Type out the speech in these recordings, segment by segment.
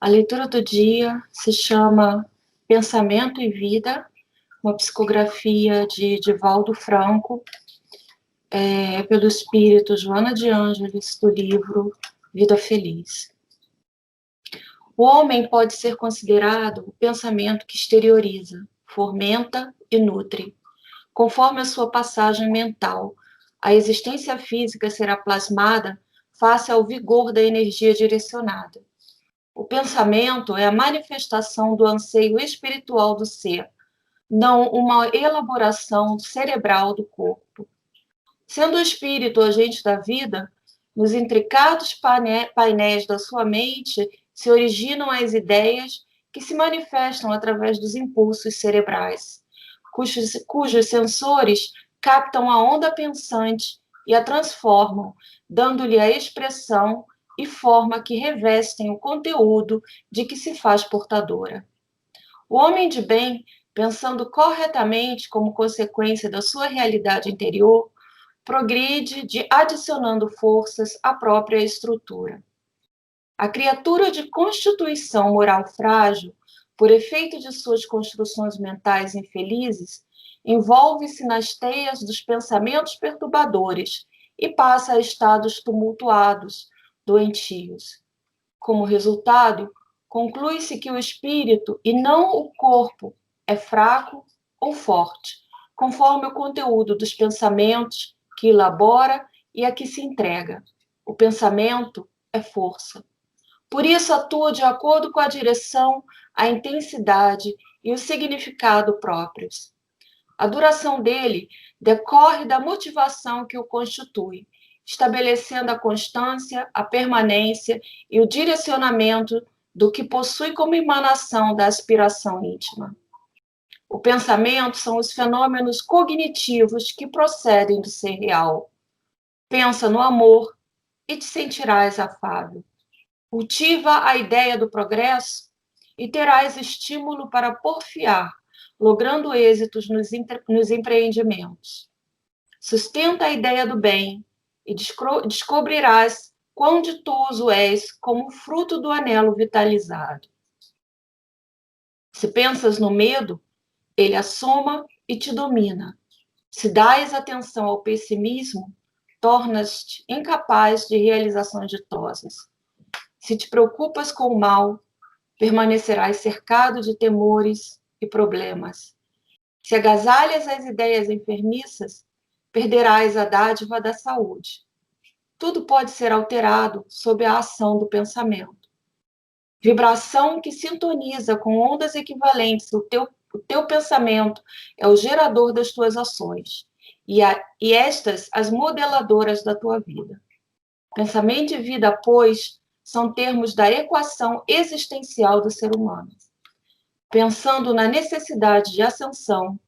A leitura do dia se chama Pensamento e Vida, uma psicografia de Divaldo Franco, pelo espírito Joana de Ângeles, do livro Vida Feliz. O homem pode ser considerado o pensamento que exterioriza, fomenta e nutre. Conforme a sua passagem mental, a existência física será plasmada face ao vigor da energia direcionada. O pensamento é a manifestação do anseio espiritual do ser, não uma elaboração cerebral do corpo. Sendo o espírito o agente da vida, nos intricados painéis da sua mente se originam as ideias que se manifestam através dos impulsos cerebrais, cujos sensores captam a onda pensante e a transformam, dando-lhe a expressão e forma que revestem o conteúdo de que se faz portadora. O homem de bem, pensando corretamente como consequência da sua realidade interior, progride adicionando forças à própria estrutura. A criatura de constituição moral frágil, por efeito de suas construções mentais infelizes, envolve-se nas teias dos pensamentos perturbadores e passa a estados tumultuados, doentios. Como resultado, conclui-se que o espírito, e não o corpo, é fraco ou forte, conforme o conteúdo dos pensamentos que elabora e a que se entrega. O pensamento é força. Por isso atua de acordo com a direção, a intensidade e o significado próprios. A duração dele decorre da motivação que o constitui, estabelecendo a constância, a permanência e o direcionamento do que possui como emanação da aspiração íntima. O pensamento são os fenômenos cognitivos que procedem do ser real. Pensa no amor e te sentirás afável. Cultiva a ideia do progresso e terás estímulo para porfiar, logrando êxitos nos empreendimentos. Sustenta a ideia do bem e descobrirás quão ditoso és como fruto do anelo vitalizado. Se pensas no medo, ele assoma e te domina. Se dás atenção ao pessimismo, tornas-te incapaz de realizações ditosas. Se te preocupas com o mal, permanecerás cercado de temores e problemas. Se agasalhas as ideias enfermiças, perderás a dádiva da saúde. Tudo pode ser alterado sob a ação do pensamento. Vibração que sintoniza com ondas equivalentes, o teu pensamento é o gerador das tuas ações, e estas as modeladoras da tua vida. Pensamento e vida, pois, são termos da equação existencial do ser humano. Pensando na necessidade de ascensão,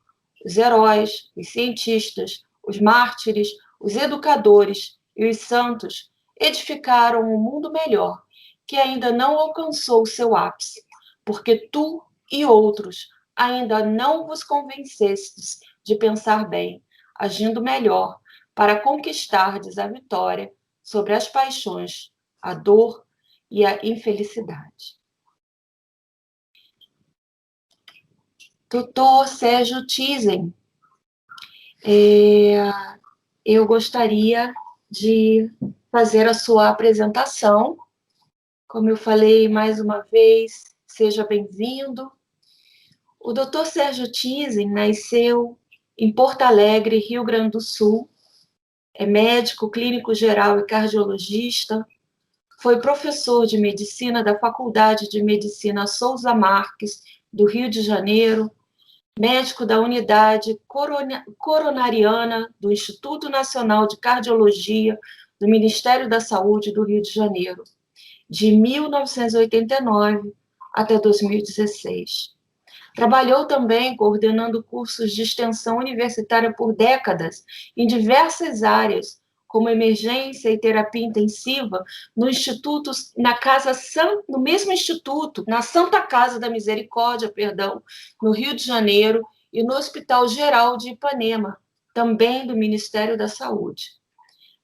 os heróis, os cientistas, os mártires, os educadores e os santos edificaram um mundo melhor, que ainda não alcançou o seu ápice, porque tu e outros ainda não vos convencestes de pensar bem, agindo melhor, para conquistardes a vitória sobre as paixões, a dor e a infelicidade. Doutor Sérgio Thyssen, eu gostaria de fazer a sua apresentação. Como eu falei mais uma vez, seja bem-vindo. O Dr. Sérgio Thyssen nasceu em Porto Alegre, Rio Grande do Sul. É médico, clínico geral e cardiologista. Foi professor de medicina da Faculdade de Medicina Souza Marques, do Rio de Janeiro, médico da Unidade Coronariana do Instituto Nacional de Cardiologia do Ministério da Saúde do Rio de Janeiro, de 1989 até 2016. Trabalhou também coordenando cursos de extensão universitária por décadas em diversas áreas, como emergência e terapia intensiva, no instituto, no mesmo instituto, na Santa Casa da Misericórdia, no Rio de Janeiro, e no Hospital Geral de Ipanema, também do Ministério da Saúde.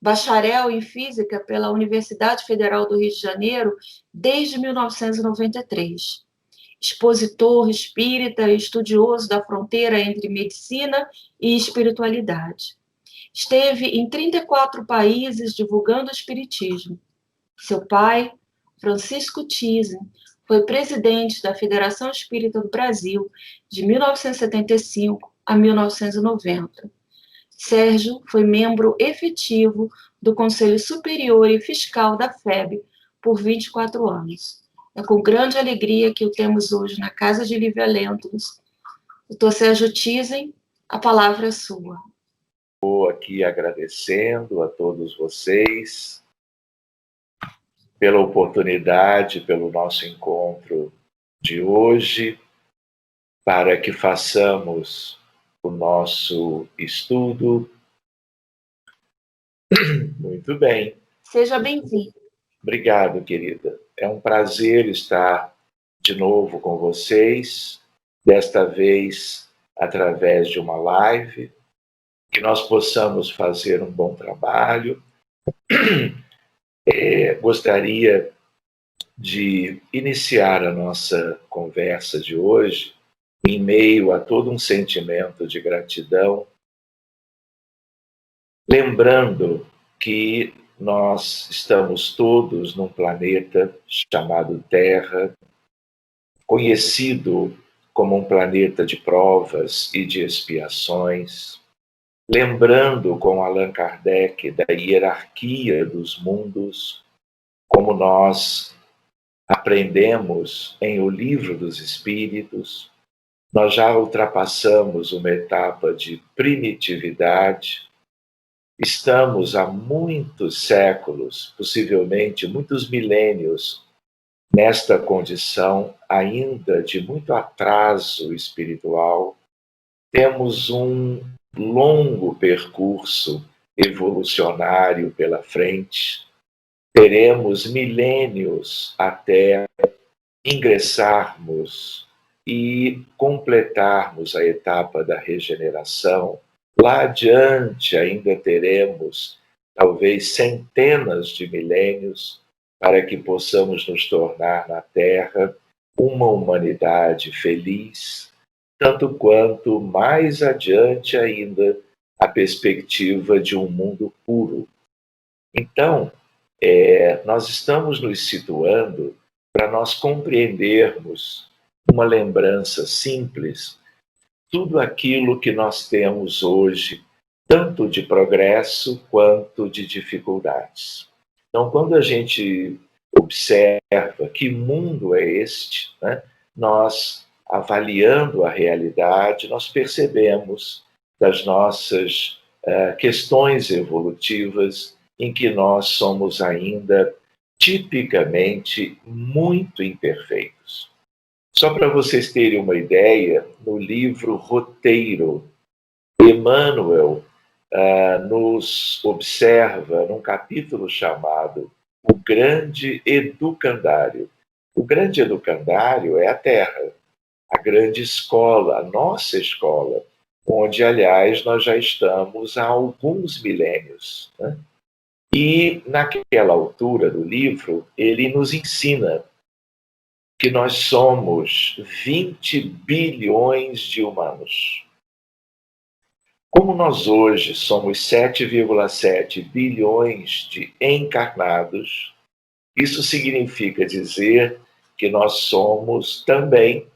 bacharel em Física pela Universidade Federal do Rio de Janeiro desde 1993. Expositor espírita e estudioso da fronteira entre medicina e espiritualidade. Esteve em 34 países divulgando o espiritismo. Seu pai, Francisco Thyssen, foi presidente da Federação Espírita do Brasil de 1975 a 1990. Sérgio foi membro efetivo do Conselho Superior e Fiscal da FEB por 24 anos. É com grande alegria que o temos hoje na Casa de Livre Alentos. Doutor Sérgio Thyssen, a palavra é sua. Estou aqui agradecendo a todos vocês pela oportunidade, pelo nosso encontro de hoje, para que façamos o nosso estudo. Muito bem. Seja bem-vindo. Obrigado, querida. É um prazer estar de novo com vocês, desta vez através de uma live, que nós possamos fazer um bom trabalho. Gostaria de iniciar a nossa conversa de hoje em meio a todo um sentimento de gratidão, lembrando que nós estamos todos num planeta chamado Terra, conhecido como um planeta de provas e de expiações, lembrando com Allan Kardec da hierarquia dos mundos, como nós aprendemos em O Livro dos Espíritos. Nós já ultrapassamos uma etapa de primitividade. Estamos há muitos séculos, possivelmente muitos milênios, nesta condição ainda de muito atraso espiritual. Temos um longo percurso evolucionário pela frente. Teremos milênios até ingressarmos e completarmos a etapa da regeneração. Lá adiante ainda teremos talvez centenas de milênios para que possamos nos tornar na Terra uma humanidade feliz, tanto quanto mais adiante ainda a perspectiva de um mundo puro. Então, nós estamos nos situando para nós compreendermos uma lembrança simples, tudo aquilo que nós temos hoje, tanto de progresso quanto de dificuldades. Então, quando a gente observa que mundo é este, né, nós, avaliando a realidade, nós percebemos das nossas questões evolutivas em que nós somos ainda tipicamente muito imperfeitos. Só para vocês terem uma ideia, no livro Roteiro, Emmanuel nos observa num capítulo chamado O Grande Educandário. O grande educandário é a Terra, a grande escola, a nossa escola, onde, aliás, nós já estamos há alguns milênios, né? E, naquela altura do livro, ele nos ensina que nós somos 20 bilhões de humanos. Como nós hoje somos 7,7 bilhões de encarnados, isso significa dizer que nós somos também,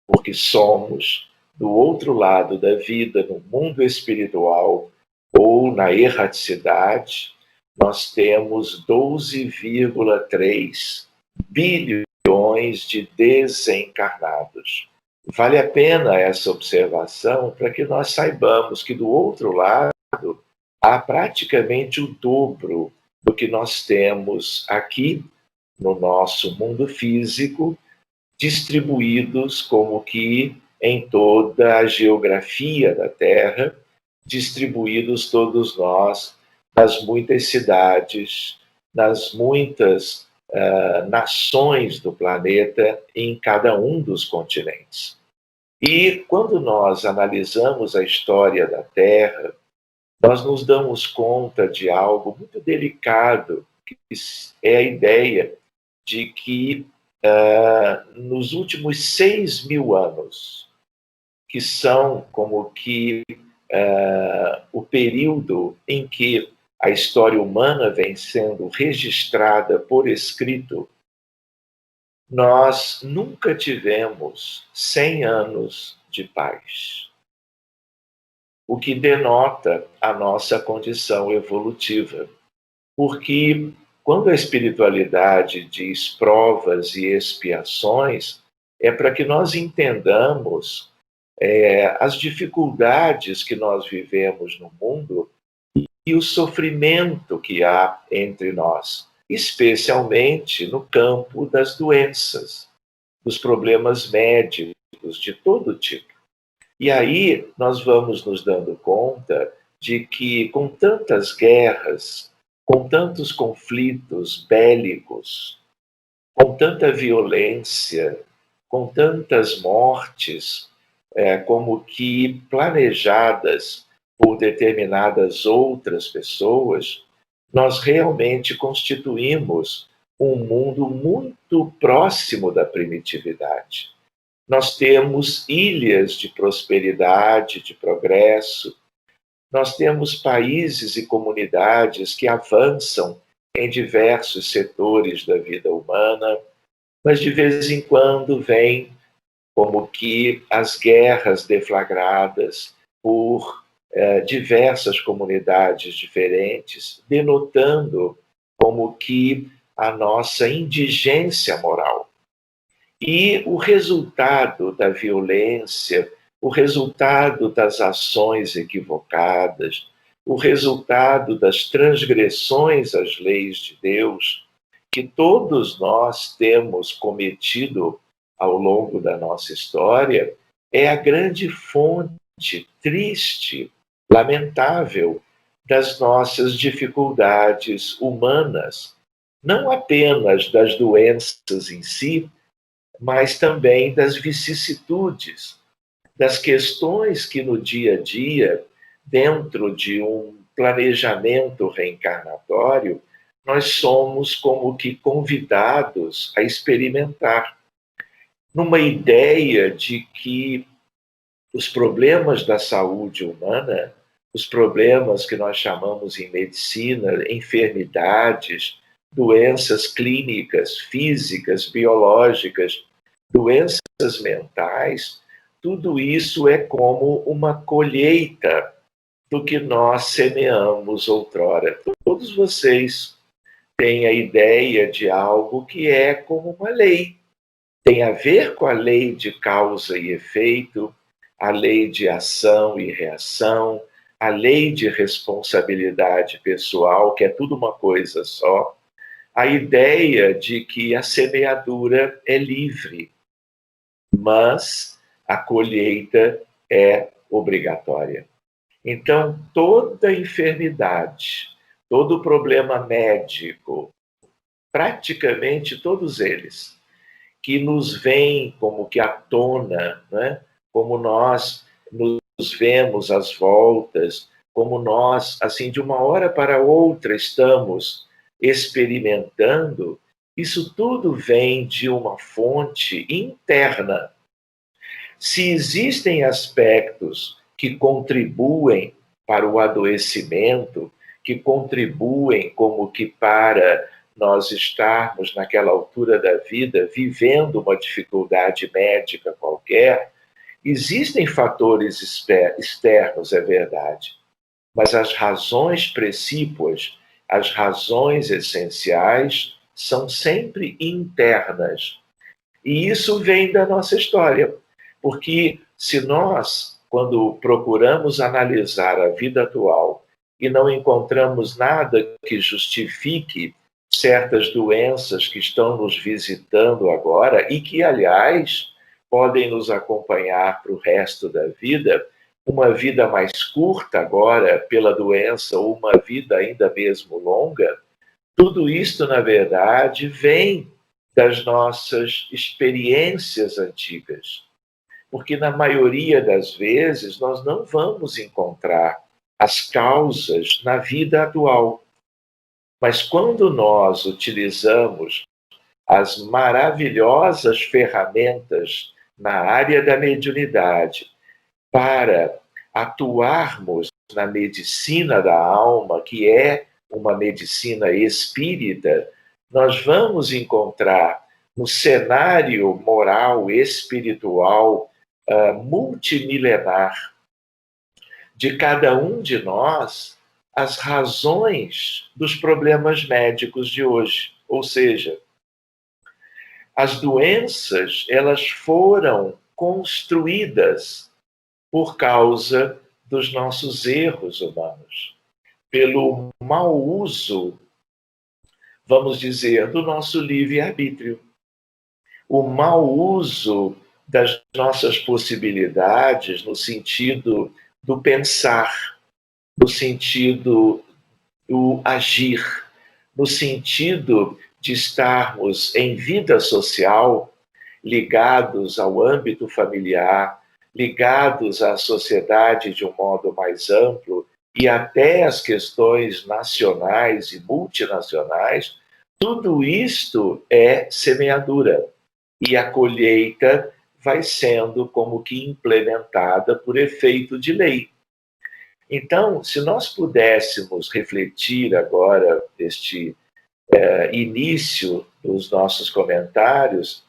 porque somos do outro lado da vida, no mundo espiritual ou na erraticidade, nós temos 12,3 bilhões de desencarnados. Vale a pena essa observação para que nós saibamos que do outro lado há praticamente o dobro do que nós temos aqui no nosso mundo físico, distribuídos como que em toda a geografia da Terra, distribuídos todos nós nas muitas cidades, nas muitas nações do planeta, em cada um dos continentes. E quando nós analisamos a história da Terra, nós nos damos conta de algo muito delicado, que é a ideia de que nos últimos 6.000 anos, que são como que o período em que a história humana vem sendo registrada por escrito, nós nunca tivemos 100 anos de paz, o que denota a nossa condição evolutiva. Porque quando a espiritualidade diz provas e expiações, é para que nós entendamos as dificuldades que nós vivemos no mundo e o sofrimento que há entre nós, especialmente no campo das doenças, dos problemas médicos de todo tipo. E aí nós vamos nos dando conta de que, com tantas guerras, com tantos conflitos bélicos, com tanta violência, com tantas mortes, como que planejadas por determinadas outras pessoas, nós realmente constituímos um mundo muito próximo da primitividade. Nós temos ilhas de prosperidade, de progresso, nós temos países e comunidades que avançam em diversos setores da vida humana, mas de vez em quando vem como que as guerras deflagradas por diversas comunidades diferentes, denotando como que a nossa indigência moral. E o resultado da violência, o resultado das ações equivocadas, o resultado das transgressões às leis de Deus, que todos nós temos cometido ao longo da nossa história, é a grande fonte triste, lamentável, das nossas dificuldades humanas, não apenas das doenças em si, mas também das vicissitudes, das questões que no dia a dia, dentro de um planejamento reencarnatório, nós somos como que convidados a experimentar, numa ideia de que os problemas da saúde humana, os problemas que nós chamamos em medicina, enfermidades, doenças clínicas, físicas, biológicas, doenças mentais, tudo isso é como uma colheita do que nós semeamos outrora. Todos vocês têm a ideia de algo que é como uma lei. Tem a ver com a lei de causa e efeito, a lei de ação e reação, a lei de responsabilidade pessoal, que é tudo uma coisa só, a ideia de que a semeadura é livre, mas a colheita é obrigatória. Então, toda enfermidade, todo problema médico, praticamente todos eles, que nos vêm como que à tona, né? Como nós nos vemos às voltas, como nós, assim, de uma hora para outra, estamos experimentando, isso tudo vem de uma fonte interna. Se existem aspectos que contribuem para o adoecimento, que contribuem como que para nós estarmos naquela altura da vida vivendo uma dificuldade médica qualquer, existem fatores externos, é verdade, mas as razões precípuas, as razões essenciais, são sempre internas. E isso vem da nossa história, porque se nós, quando procuramos analisar a vida atual e não encontramos nada que justifique certas doenças que estão nos visitando agora e que, aliás, podem nos acompanhar para o resto da vida, uma vida mais curta agora pela doença ou uma vida ainda mesmo longa, tudo isto, na verdade, vem das nossas experiências antigas. Porque, na maioria das vezes, nós não vamos encontrar as causas na vida atual. Mas quando nós utilizamos as maravilhosas ferramentas na área da mediunidade para atuarmos na medicina da alma, que é uma medicina espírita, nós vamos encontrar no cenário moral, espiritual, multimilenar de cada um de nós as razões dos problemas médicos de hoje. Ou seja, as doenças, elas foram construídas por causa dos nossos erros humanos, pelo mau uso, vamos dizer, do nosso livre-arbítrio. O mau uso das nossas possibilidades no sentido do pensar, no sentido do agir, no sentido de estarmos em vida social, ligados ao âmbito familiar, ligados à sociedade de um modo mais amplo e até as questões nacionais e multinacionais, tudo isto é semeadura. E a colheita vai sendo como que implementada por efeito de lei. Então, se nós pudéssemos refletir agora este início dos nossos comentários,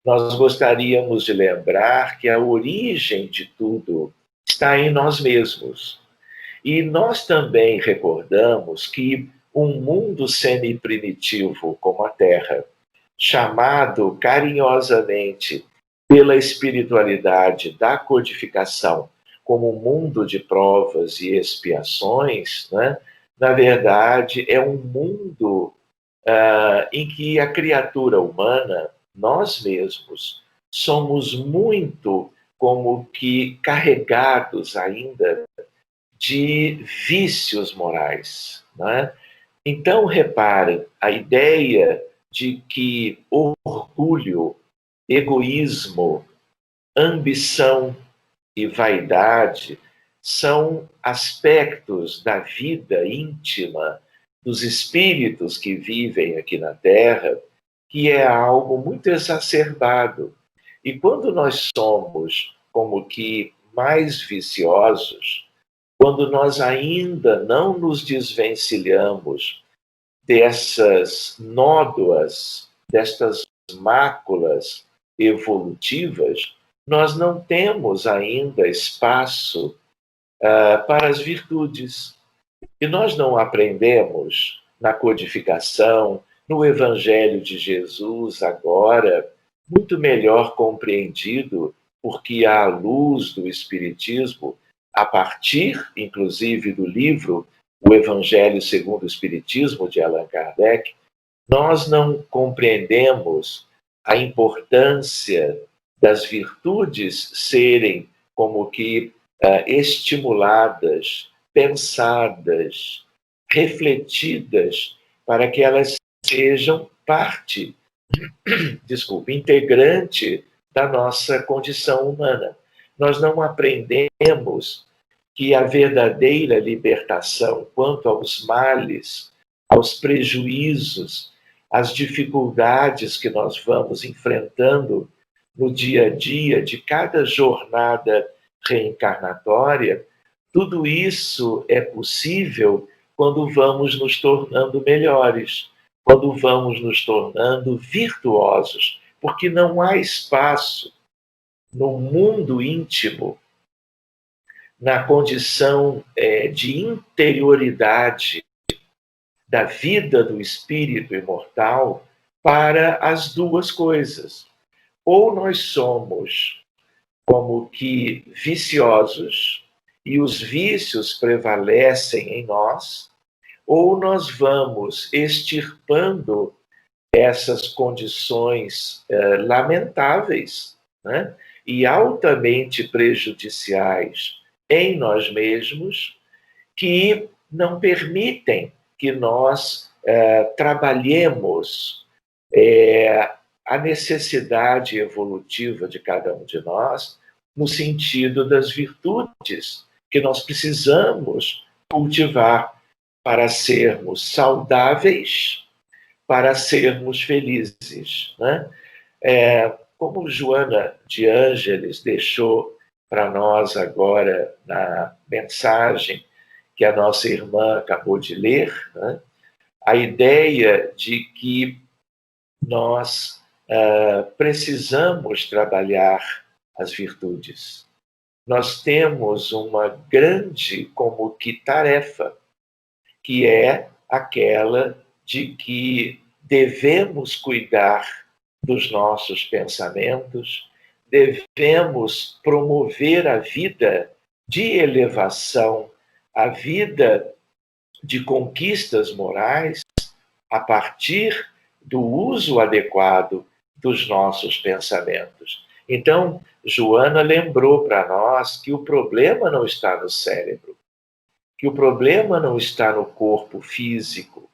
nós gostaríamos de lembrar que a origem de tudo está em nós mesmos. E nós também recordamos que um mundo semi-primitivo como a Terra, chamado carinhosamente pela espiritualidade da codificação como um mundo de provas e expiações, né? Na verdade, é um mundo em que a criatura humana, nós mesmos, somos muito como que carregados ainda de vícios morais, né? Então, reparem, a ideia de que orgulho, egoísmo, ambição e vaidade são aspectos da vida íntima dos espíritos que vivem aqui na Terra, que é algo muito exacerbado. E quando nós somos como que mais viciosos, quando nós ainda não nos desvencilhamos dessas nódoas, destas máculas evolutivas, nós não temos ainda espaço para as virtudes. E nós não aprendemos na codificação, no Evangelho de Jesus agora, muito melhor compreendido, porque à luz do Espiritismo, a partir, inclusive, do livro O Evangelho segundo o Espiritismo, de Allan Kardec, nós não compreendemos a importância das virtudes serem como que estimuladas, pensadas, refletidas, para que elas sejam parte, integrante da nossa condição humana. Nós não aprendemos que a verdadeira libertação quanto aos males, aos prejuízos, às dificuldades que nós vamos enfrentando no dia a dia de cada jornada reencarnatória, tudo isso é possível quando vamos nos tornando melhores, quando vamos nos tornando virtuosos, porque não há espaço no mundo íntimo, na condição de interioridade da vida do espírito imortal para as duas coisas. Ou nós somos como que viciosos e os vícios prevalecem em nós, ou nós vamos extirpando essas condições lamentáveis, né? E altamente prejudiciais em nós mesmos, que não permitem que nós trabalhemos a necessidade evolutiva de cada um de nós no sentido das virtudes que nós precisamos cultivar para sermos saudáveis, para sermos felizes, né? Como Joana de Ângeles deixou para nós agora na mensagem que a nossa irmã acabou de ler, né? A ideia de que nós precisamos trabalhar as virtudes. Nós temos uma grande como que tarefa, que é aquela de que devemos cuidar dos nossos pensamentos, devemos promover a vida de elevação, a vida de conquistas morais a partir do uso adequado dos nossos pensamentos. Então, Joana lembrou para nós que o problema não está no cérebro, que o problema não está no corpo físico.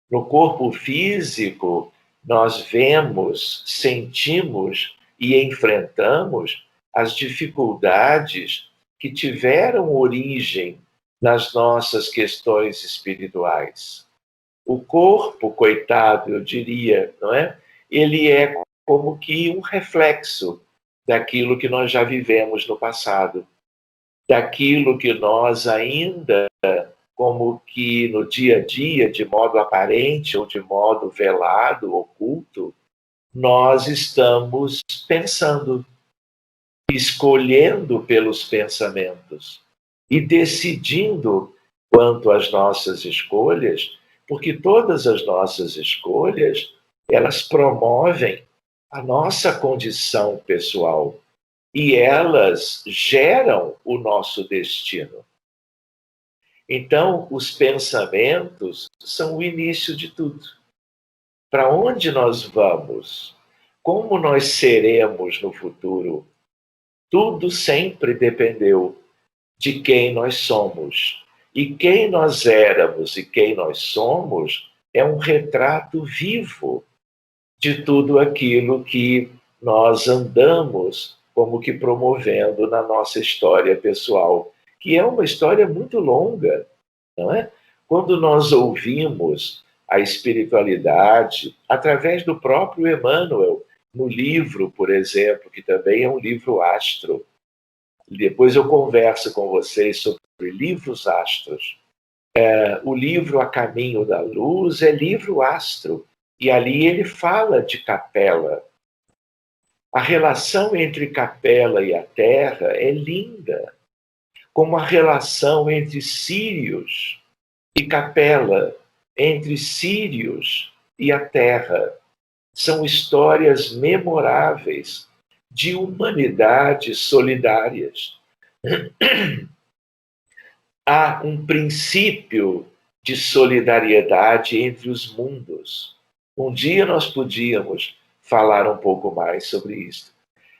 No corpo físico, nós vemos, sentimos e enfrentamos as dificuldades que tiveram origem nas nossas questões espirituais. O corpo, coitado, eu diria, não é? Ele é como que um reflexo daquilo que nós já vivemos no passado, daquilo que nós ainda, como que no dia a dia, de modo aparente ou de modo velado, oculto, nós estamos pensando, escolhendo pelos pensamentos e decidindo quanto às nossas escolhas, porque todas as nossas escolhas, elas promovem a nossa condição pessoal e elas geram o nosso destino. Então, os pensamentos são o início de tudo. Para onde nós vamos? Como nós seremos no futuro? Tudo sempre dependeu de quem nós somos. E quem nós éramos e quem nós somos é um retrato vivo de tudo aquilo que nós andamos como que promovendo na nossa história pessoal, que é uma história muito longa, não é? Quando nós ouvimos a espiritualidade através do próprio Emmanuel, no livro, por exemplo, que também é um livro astro. Depois eu converso com vocês sobre livros astros. O livro A Caminho da Luz é livro astro, e ali ele fala de Capela. A relação entre Capela e a Terra é linda, como a relação entre Sírios e Capela, entre Sírios e a Terra. São histórias memoráveis de humanidades solidárias. Há um princípio de solidariedade entre os mundos. Um dia nós podíamos falar um pouco mais sobre isso.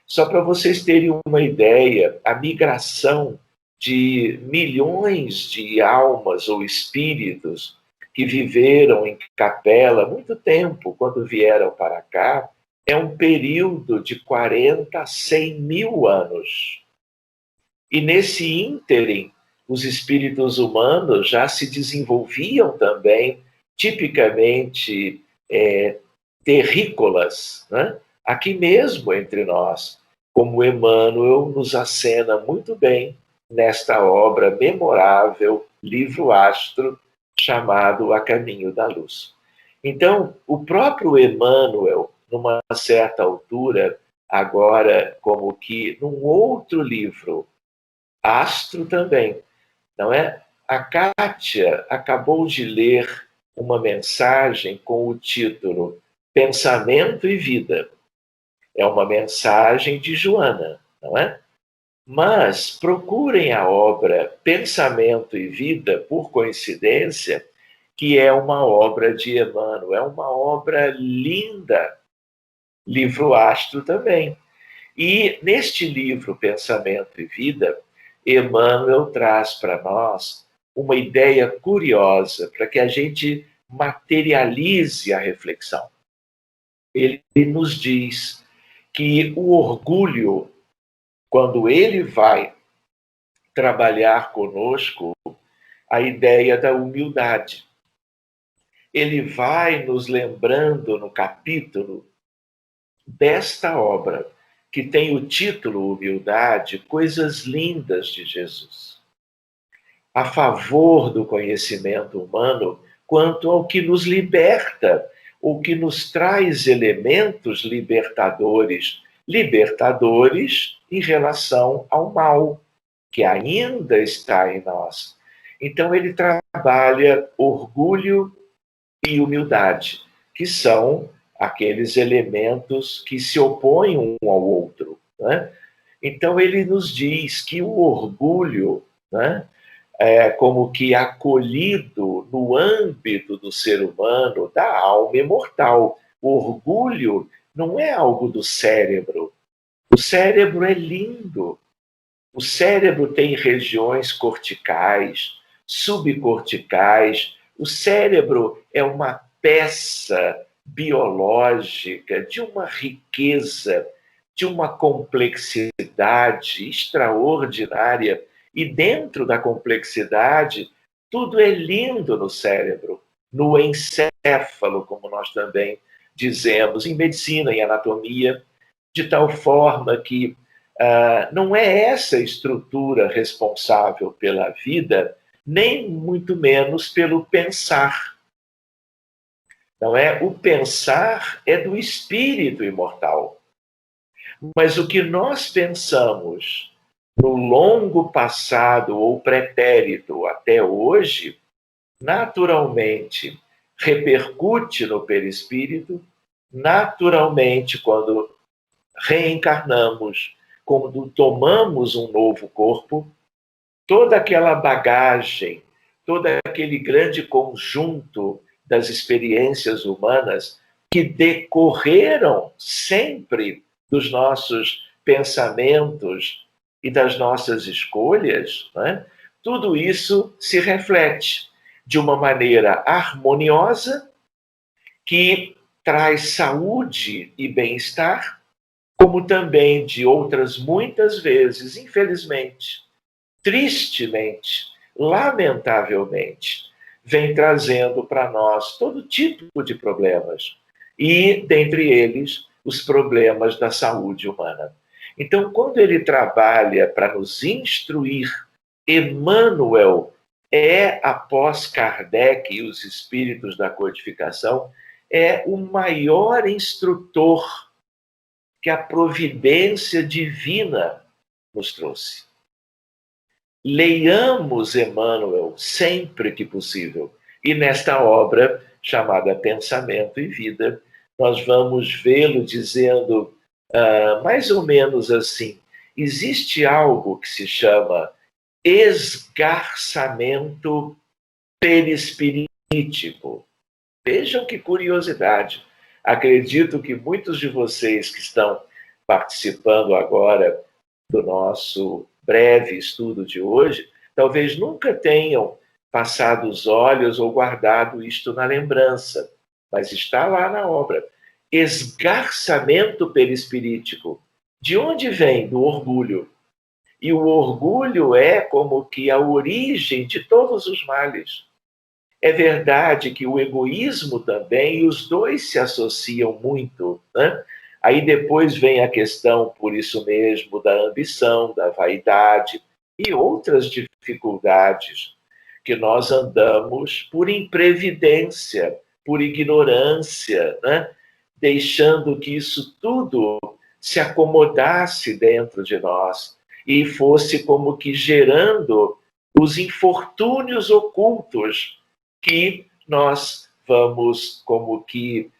Só para vocês terem uma ideia, a migração de milhões de almas ou espíritos que viveram em Capela há muito tempo, quando vieram para cá, é um período de 40 a 100 mil anos. E nesse ínterim, os espíritos humanos já se desenvolviam também, tipicamente terrícolas, né? Aqui mesmo entre nós, como Emmanuel nos acena muito bem nesta obra memorável, livro astro, chamado A Caminho da Luz. Então, o próprio Emmanuel, numa certa altura, agora como que num outro livro, astro também, não é? A Kátia acabou de ler uma mensagem com o título Pensamento e Vida. É uma mensagem de Joana, não é? Mas procurem a obra Pensamento e Vida, por coincidência, que é uma obra de Emmanuel, é uma obra linda, livro astro também. E neste livro Pensamento e Vida, Emmanuel traz para nós uma ideia curiosa para que a gente materialize a reflexão. Ele nos diz que o orgulho, quando ele vai trabalhar conosco, a ideia da humildade. Ele vai nos lembrando no capítulo desta obra, que tem o título Humildade, coisas lindas de Jesus, a favor do conhecimento humano, quanto ao que nos liberta, ou que nos traz elementos libertadores, libertadores em relação ao mal, que ainda está em nós. Então ele trabalha orgulho e humildade, que são aqueles elementos que se opõem um ao outro, né? Então ele nos diz que o orgulho, né, é como que acolhido no âmbito do ser humano, da alma imortal. O orgulho não é algo do cérebro. O cérebro é lindo. O cérebro tem regiões corticais, subcorticais. O cérebro é uma peça biológica de uma riqueza, de uma complexidade extraordinária. E dentro da complexidade, tudo é lindo no cérebro, no encéfalo, como nós também dizemos, em medicina, em anatomia, de tal forma que não é essa estrutura responsável pela vida, nem muito menos pelo pensar. Não é? O pensar é do espírito imortal. Mas o que nós pensamos no longo passado ou pretérito até hoje, naturalmente repercute no perispírito, naturalmente, quando reencarnamos, quando tomamos um novo corpo, toda aquela bagagem, todo aquele grande conjunto das experiências humanas que decorreram sempre dos nossos pensamentos e das nossas escolhas, né? Tudo isso se reflete de uma maneira harmoniosa que traz saúde e bem-estar, como também de outras muitas vezes, infelizmente, tristemente, lamentavelmente, vem trazendo para nós todo tipo de problemas, e, dentre eles, os problemas da saúde humana. Então, quando ele trabalha para nos instruir, Emmanuel é, após Kardec e os espíritos da codificação, é o maior instrutor que a providência divina nos trouxe. Leiamos Emmanuel sempre que possível. E nesta obra, chamada Pensamento e Vida, nós vamos vê-lo dizendo mais ou menos assim: existe algo que se chama esgarçamento perispirítico. Vejam que curiosidade. Acredito que muitos de vocês que estão participando agora do nosso breve estudo de hoje, talvez nunca tenham passado os olhos ou guardado isto na lembrança, mas está lá na obra. Esgarçamento perispirítico. De onde vem? Do orgulho. E o orgulho é como que a origem de todos os males. É verdade que o egoísmo também, e os dois se associam muito, né? Aí depois vem a questão, por isso mesmo, da ambição, da vaidade e outras dificuldades que nós andamos por imprevidência, por ignorância, né? Deixando que isso tudo se acomodasse dentro de nós e fosse como que gerando os infortúnios ocultos que nós vamos como que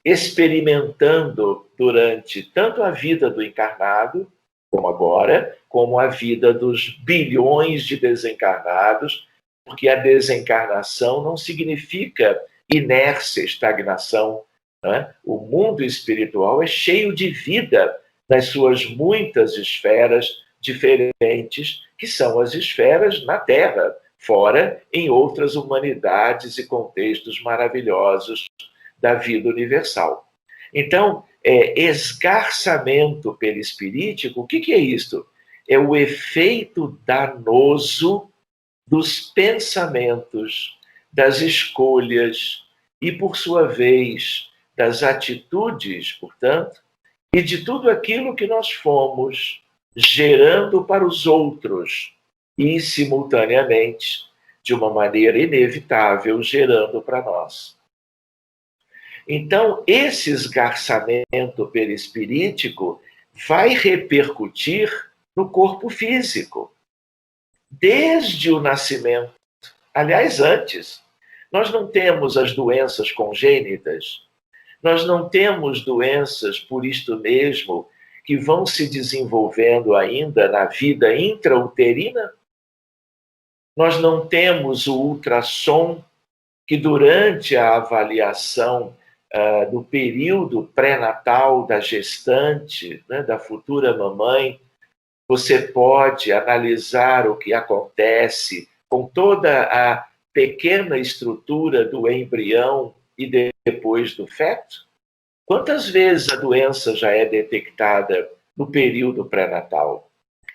experimentando durante tanto a vida do encarnado, como agora, como a vida dos bilhões de desencarnados, porque a desencarnação não significa inércia, estagnação, né? O mundo espiritual é cheio de vida nas suas muitas esferas diferentes, que são as esferas na Terra, fora em outras humanidades e contextos maravilhosos da vida universal. Então, esgarçamento perispirítico, o que é isso? É o efeito danoso dos pensamentos, das escolhas e, por sua vez, das atitudes, portanto, e de tudo aquilo que nós fomos gerando para os outros e, simultaneamente, de uma maneira inevitável, gerando para nós. Então, esse esgarçamento perispirítico vai repercutir no corpo físico, desde o nascimento. Aliás, antes, nós não temos as doenças congênitas, nós não temos doenças por isto mesmo que vão se desenvolvendo ainda na vida intrauterina. Nós não temos o ultrassom que durante a avaliação do período pré-natal da gestante, né, da futura mamãe, você pode analisar o que acontece com toda a pequena estrutura do embrião e depois do feto? Quantas vezes a doença já é detectada no período pré-natal?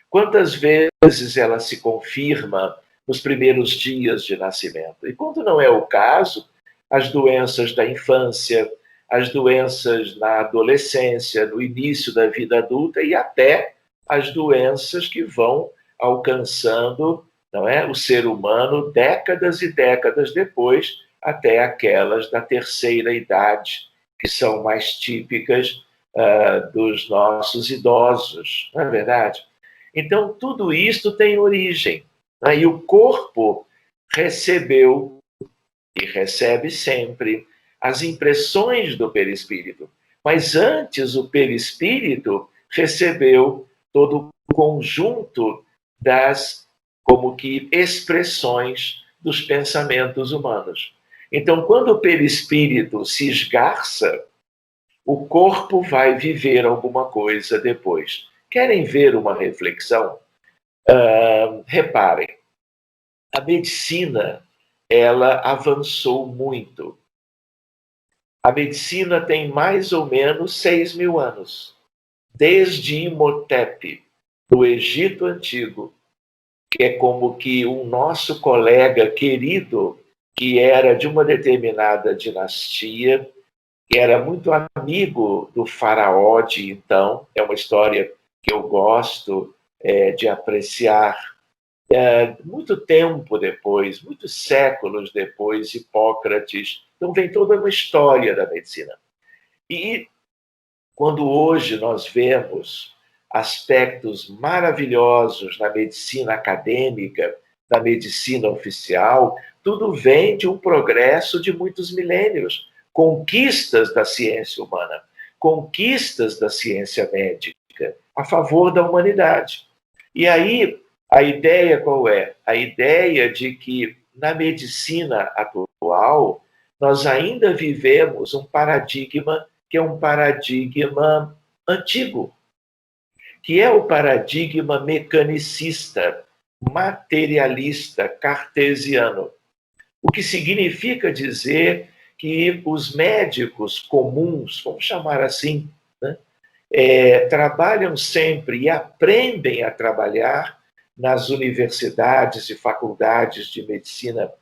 Quantas vezes ela se confirma nos primeiros dias de nascimento? E quando não é o caso, as doenças da infância, as doenças na adolescência, no início da vida adulta e até as doenças que vão alcançando, não é, o ser humano décadas e décadas depois, até aquelas da terceira idade, que são mais típicas dos nossos idosos, não é verdade? Então, tudo isto tem origem, né? E o corpo recebeu e recebe sempre as impressões do perispírito. Mas antes, o perispírito recebeu todo o conjunto das, como que, expressões dos pensamentos humanos. Então, quando o perispírito se esgarça, o corpo vai viver alguma coisa depois. Querem ver uma reflexão? Reparem, a medicina, ela avançou muito. A medicina tem mais ou menos 6.000 anos. Desde Imhotep, do Egito Antigo, que é como que um nosso colega querido, que era de uma determinada dinastia, que era muito amigo do faraó de então, é uma história que eu gosto de apreciar. Muito tempo depois, muitos séculos depois, Hipócrates. Então vem toda uma história da medicina. E quando hoje nós vemos aspectos maravilhosos na medicina acadêmica, na medicina oficial, tudo vem de um progresso de muitos milênios, conquistas da ciência humana, conquistas da ciência médica a favor da humanidade. E aí, a ideia qual é? A ideia de que na medicina atual nós ainda vivemos um paradigma que é um paradigma antigo, que é o paradigma mecanicista, materialista, cartesiano. O que significa dizer que os médicos comuns, vamos chamar assim, né, trabalham sempre e aprendem a trabalhar nas universidades e faculdades de medicina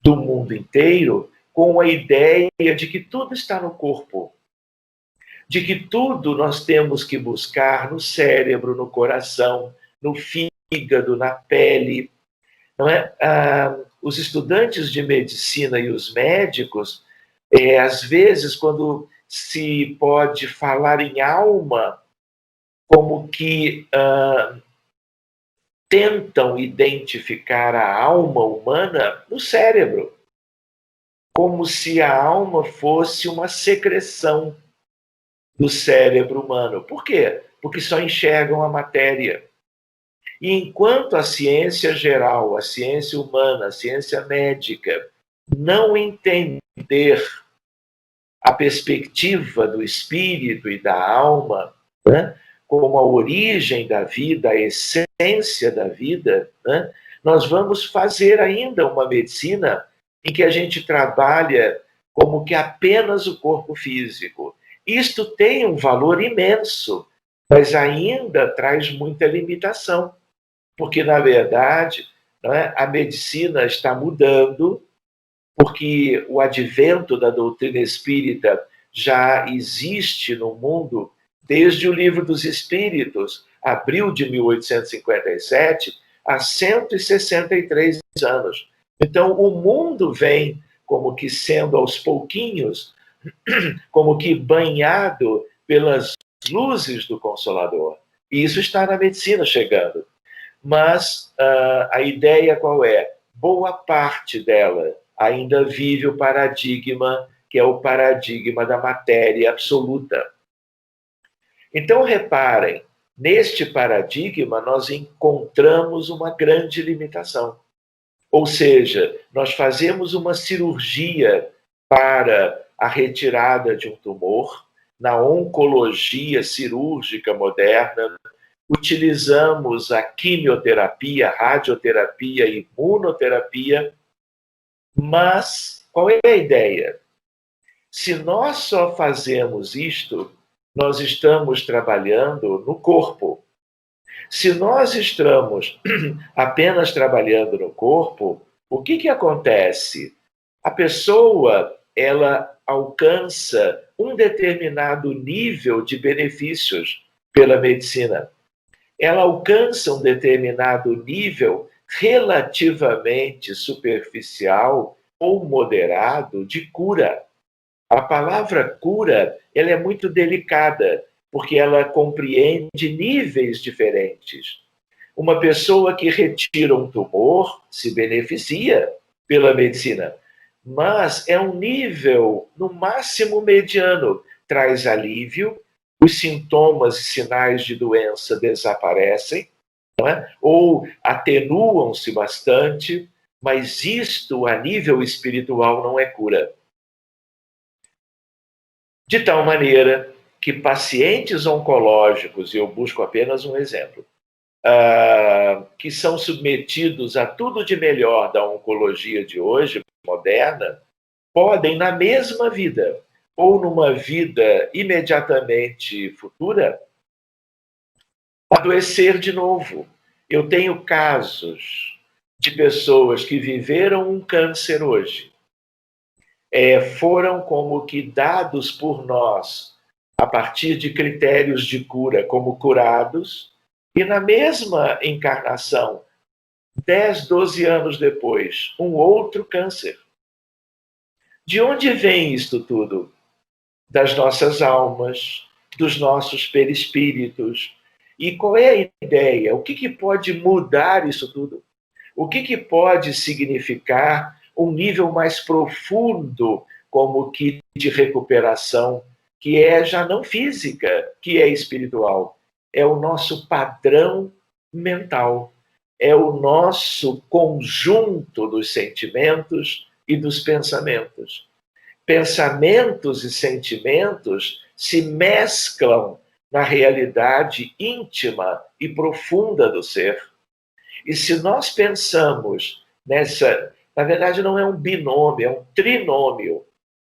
do mundo inteiro com a ideia de que tudo está no corpo, de que tudo nós temos que buscar no cérebro, no coração, no fígado, na pele. Não é? Os estudantes de medicina e os médicos, às vezes, quando se pode falar em alma, como que tentam identificar a alma humana no cérebro, como se a alma fosse uma secreção do cérebro humano. Por quê? Porque só enxergam a matéria. E enquanto a ciência geral, a ciência humana, a ciência médica não entender a perspectiva do espírito e da alma, né, como a origem da vida, a essência da vida, né, nós vamos fazer ainda uma medicina em que a gente trabalha como que apenas o corpo físico. Isto tem um valor imenso, mas ainda traz muita limitação, porque, na verdade, não é? A medicina está mudando, porque o advento da doutrina espírita já existe no mundo desde o Livro dos Espíritos, abril de 1857, há 163 anos. Então, o mundo vem como que sendo aos pouquinhos, como que banhado pelas luzes do Consolador. E isso está na medicina chegando. Mas a ideia qual é? Boa parte dela ainda vive o paradigma, que é o paradigma da matéria absoluta. Então, reparem, neste paradigma nós encontramos uma grande limitação. Ou seja, nós fazemos uma cirurgia para a retirada de um tumor, na oncologia cirúrgica moderna, utilizamos a quimioterapia, radioterapia, imunoterapia, mas qual é a ideia? Se nós só fazemos isto, nós estamos trabalhando no corpo. Se nós estamos apenas trabalhando no corpo, o que acontece? A pessoa, ela alcança um determinado nível de benefícios pela medicina. Ela alcança um determinado nível relativamente superficial ou moderado de cura. A palavra cura, ela é muito delicada, porque ela compreende níveis diferentes. Uma pessoa que retira um tumor se beneficia pela medicina, mas é um nível, no máximo, mediano. Traz alívio, os sintomas e sinais de doença desaparecem, não é? Ou atenuam-se bastante, mas isto, a nível espiritual, não é cura. De tal maneira que pacientes oncológicos, e eu busco apenas um exemplo, que são submetidos a tudo de melhor da oncologia de hoje, moderna, podem, na mesma vida, ou numa vida imediatamente futura, adoecer de novo. Eu tenho casos de pessoas que viveram um câncer hoje, foram como que dados por nós, a partir de critérios de cura, como curados, e na mesma encarnação, 10, 12 anos depois, um outro câncer. De onde vem isto tudo? Das nossas almas, dos nossos perispíritos. E qual é a ideia? O que pode mudar isso tudo? O que pode significar um nível mais profundo, como que de recuperação, que é já não física, que é espiritual? É o nosso padrão mental, é o nosso conjunto dos sentimentos e dos pensamentos. Pensamentos e sentimentos se mesclam na realidade íntima e profunda do ser. E se nós pensamos nessa, na verdade não é um binômio, é um trinômio,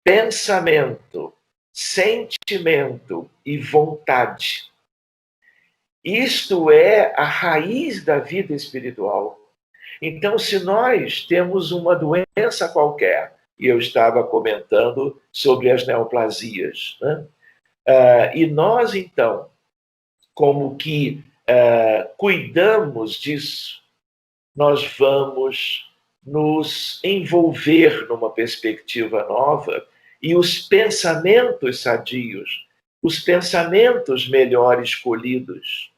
pensamento, sentimento e vontade. Isto é a raiz da vida espiritual. Então, se nós temos uma doença qualquer, e eu estava comentando sobre as neoplasias, né? E nós, então, como que cuidamos disso, nós vamos nos envolver numa perspectiva nova e os pensamentos sadios, os pensamentos melhor escolhidos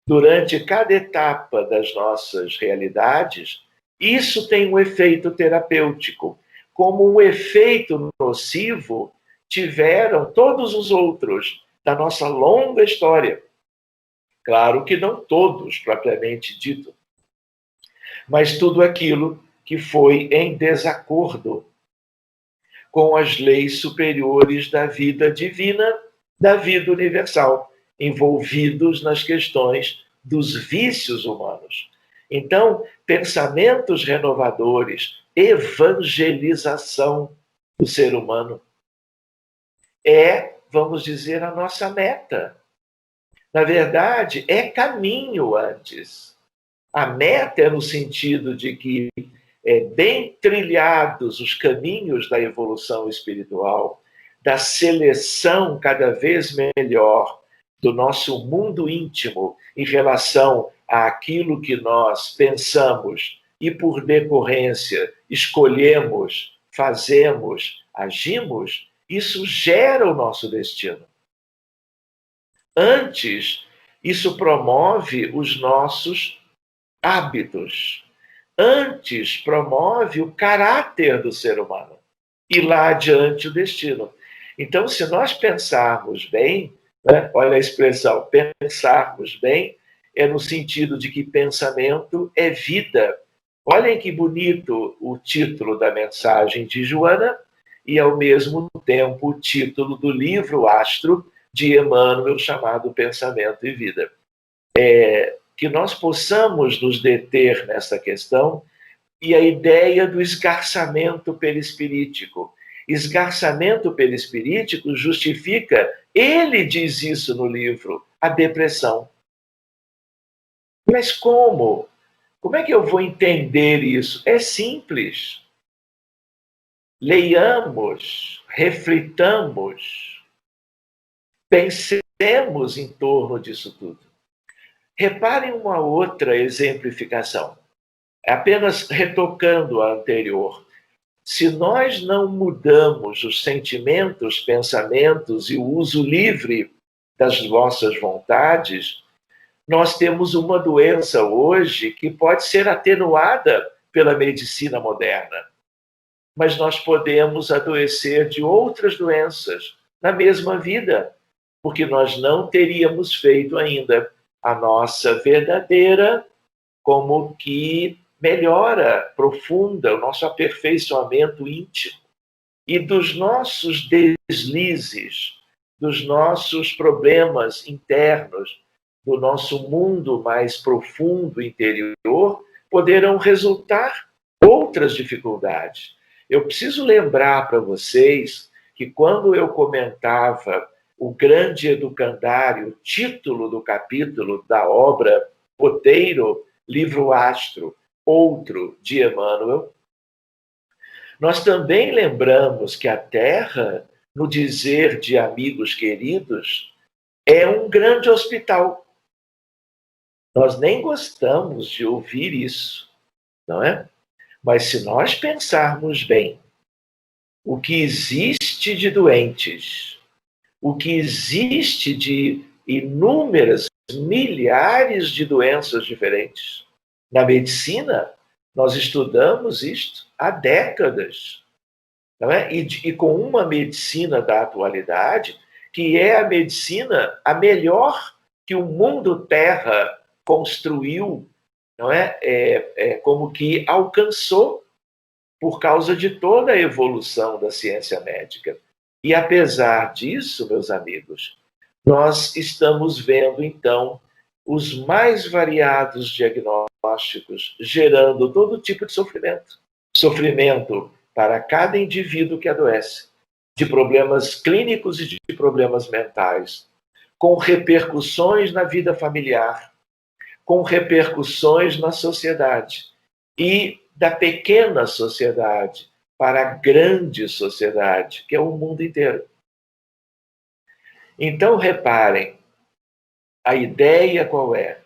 durante cada etapa das nossas realidades, isso tem um efeito terapêutico, como um efeito nocivo tiveram todos os outros da nossa longa história. Claro que não todos, propriamente dito, mas tudo aquilo que foi em desacordo com as leis superiores da vida divina, da vida universal, envolvidos nas questões dos vícios humanos. Então, pensamentos renovadores, evangelização do ser humano vamos dizer, a nossa meta. Na verdade, é caminho antes. A meta é no sentido de que, bem trilhados os caminhos da evolução espiritual, da seleção cada vez melhor do nosso mundo íntimo em relação àquilo que nós pensamos e, por decorrência, escolhemos, fazemos, agimos, isso gera o nosso destino. Antes, isso promove os nossos hábitos. Antes, promove o caráter do ser humano. E lá adiante o destino. Então, se nós pensarmos bem, né, olha a expressão, pensarmos bem, é no sentido de que pensamento é vida. Olhem que bonito o título da mensagem de Joana e, ao mesmo tempo, o título do livro Astro de Emmanuel, chamado Pensamento e Vida. Que nós possamos nos deter nessa questão e a ideia do esgarçamento perispirítico. Esgarçamento perispirítico justifica, ele diz isso no livro, a depressão. Mas como? Como é que eu vou entender isso? É simples. Leiamos, reflitamos, pensemos em torno disso tudo. Reparem uma outra exemplificação, apenas retocando a anterior. Se nós não mudamos os sentimentos, pensamentos e o uso livre das nossas vontades, nós temos uma doença hoje que pode ser atenuada pela medicina moderna. Mas nós podemos adoecer de outras doenças na mesma vida, porque nós não teríamos feito ainda a nossa verdadeira, como que melhora profunda, o nosso aperfeiçoamento íntimo. E dos nossos deslizes, dos nossos problemas internos, do nosso mundo mais profundo interior, poderão resultar outras dificuldades. Eu preciso lembrar para vocês que quando eu comentava o grande educandário, o título do capítulo da obra Poteiro, livro Astro, outro de Emmanuel, nós também lembramos que a Terra, no dizer de amigos queridos, é um grande hospital. Nós nem gostamos de ouvir isso, não é? Mas se nós pensarmos bem, o que existe de doentes, o que existe de inúmeras, milhares de doenças diferentes. Na medicina, nós estudamos isto há décadas. Não é? E com uma medicina da atualidade, que é a medicina a melhor que o mundo Terra construiu, não é? Como que alcançou por causa de toda a evolução da ciência médica. E apesar disso, meus amigos, nós estamos vendo, então, os mais variados diagnósticos gerando todo tipo de sofrimento. Sofrimento para cada indivíduo que adoece, de problemas clínicos e de problemas mentais, com repercussões na vida familiar, com repercussões na sociedade e da pequena sociedade para a grande sociedade, que é o mundo inteiro. Então, reparem, a ideia qual é?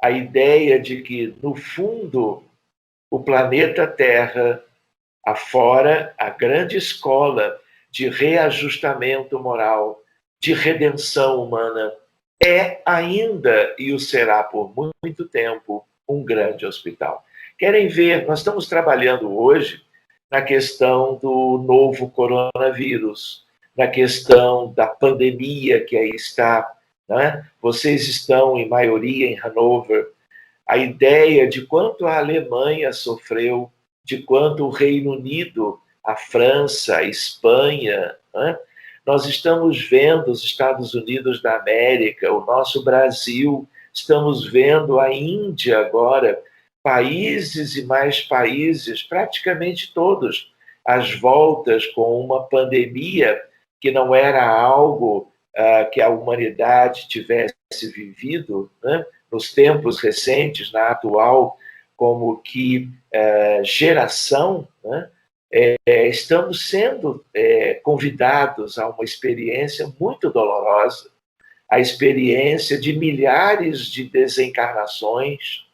A ideia de que, no fundo, o planeta Terra, afora, a grande escola de reajustamento moral, de redenção humana, é ainda, e o será por muito tempo, um grande hospital. Querem ver? Nós estamos trabalhando hoje na questão do novo coronavírus, na questão da pandemia que aí está. Né? Vocês estão, em maioria, em Hannover. A ideia de quanto a Alemanha sofreu, de quanto o Reino Unido, a França, a Espanha, né? Nós estamos vendo os Estados Unidos da América, o nosso Brasil, estamos vendo a Índia agora, países e mais países, praticamente todos, às voltas com uma pandemia que não era algo que a humanidade tivesse vivido, né, nos tempos recentes, na atual, como que geração, né, estamos sendo convidados a uma experiência muito dolorosa, a experiência de milhares de desencarnações,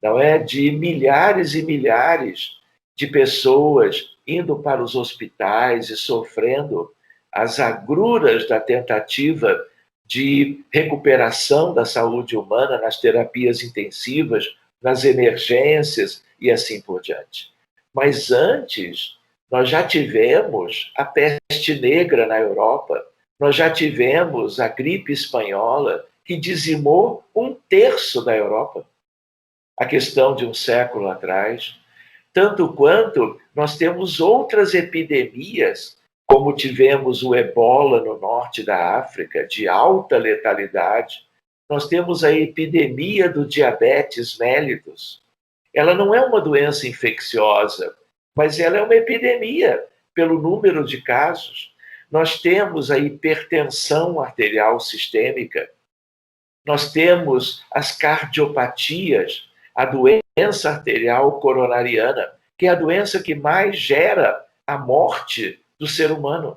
não é? De milhares e milhares de pessoas indo para os hospitais e sofrendo as agruras da tentativa de recuperação da saúde humana nas terapias intensivas, nas emergências e assim por diante. Mas antes, nós já tivemos a peste negra na Europa, nós já tivemos a gripe espanhola, que dizimou 1/3 da Europa, a questão de um século atrás. Tanto quanto nós temos outras epidemias, como tivemos o ebola no norte da África, de alta letalidade. Nós temos a epidemia do diabetes mellitus. Ela não é uma doença infecciosa, mas ela é uma epidemia pelo número de casos. Nós temos a hipertensão arterial sistêmica. Nós temos as cardiopatias, a doença arterial coronariana, que é a doença que mais gera a morte do ser humano.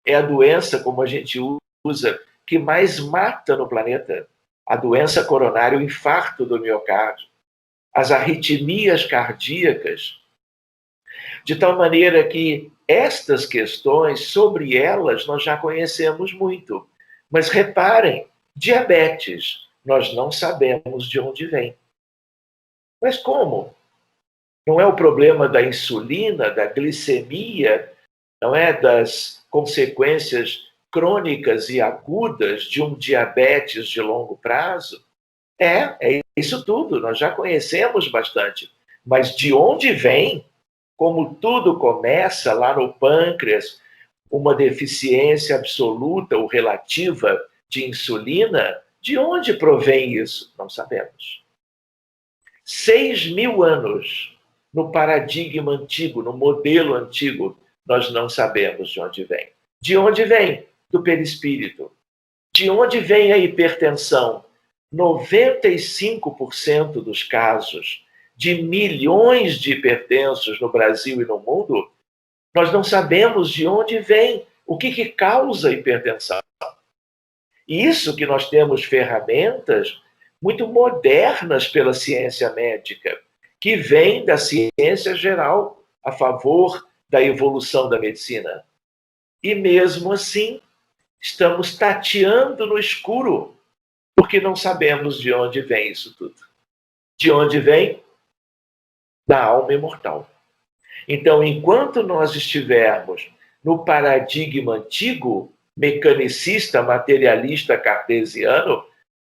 É a doença, como a gente usa, que mais mata no planeta. A doença coronária, o infarto do miocárdio, as arritmias cardíacas, de tal maneira que estas questões, sobre elas, nós já conhecemos muito. Mas reparem, diabetes, nós não sabemos de onde vem. Mas como? Não é o problema da insulina, da glicemia, não é das consequências crônicas e agudas de um diabetes de longo prazo? É isso tudo, nós já conhecemos bastante. Mas de onde vem? Como tudo começa lá no pâncreas, uma deficiência absoluta ou relativa de insulina, de onde provém isso? Não sabemos. 6.000 anos no paradigma antigo, no modelo antigo, nós não sabemos de onde vem. De onde vem? Do perispírito. De onde vem a hipertensão? 95% dos casos de milhões de hipertensos no Brasil e no mundo, nós não sabemos de onde vem, o que causa a hipertensão. E isso que nós temos ferramentas muito modernas pela ciência médica, que vêm da ciência geral a favor da evolução da medicina. E mesmo assim, estamos tateando no escuro, porque não sabemos de onde vem isso tudo. De onde vem? Da alma imortal. Então, enquanto nós estivermos no paradigma antigo, mecanicista, materialista, cartesiano,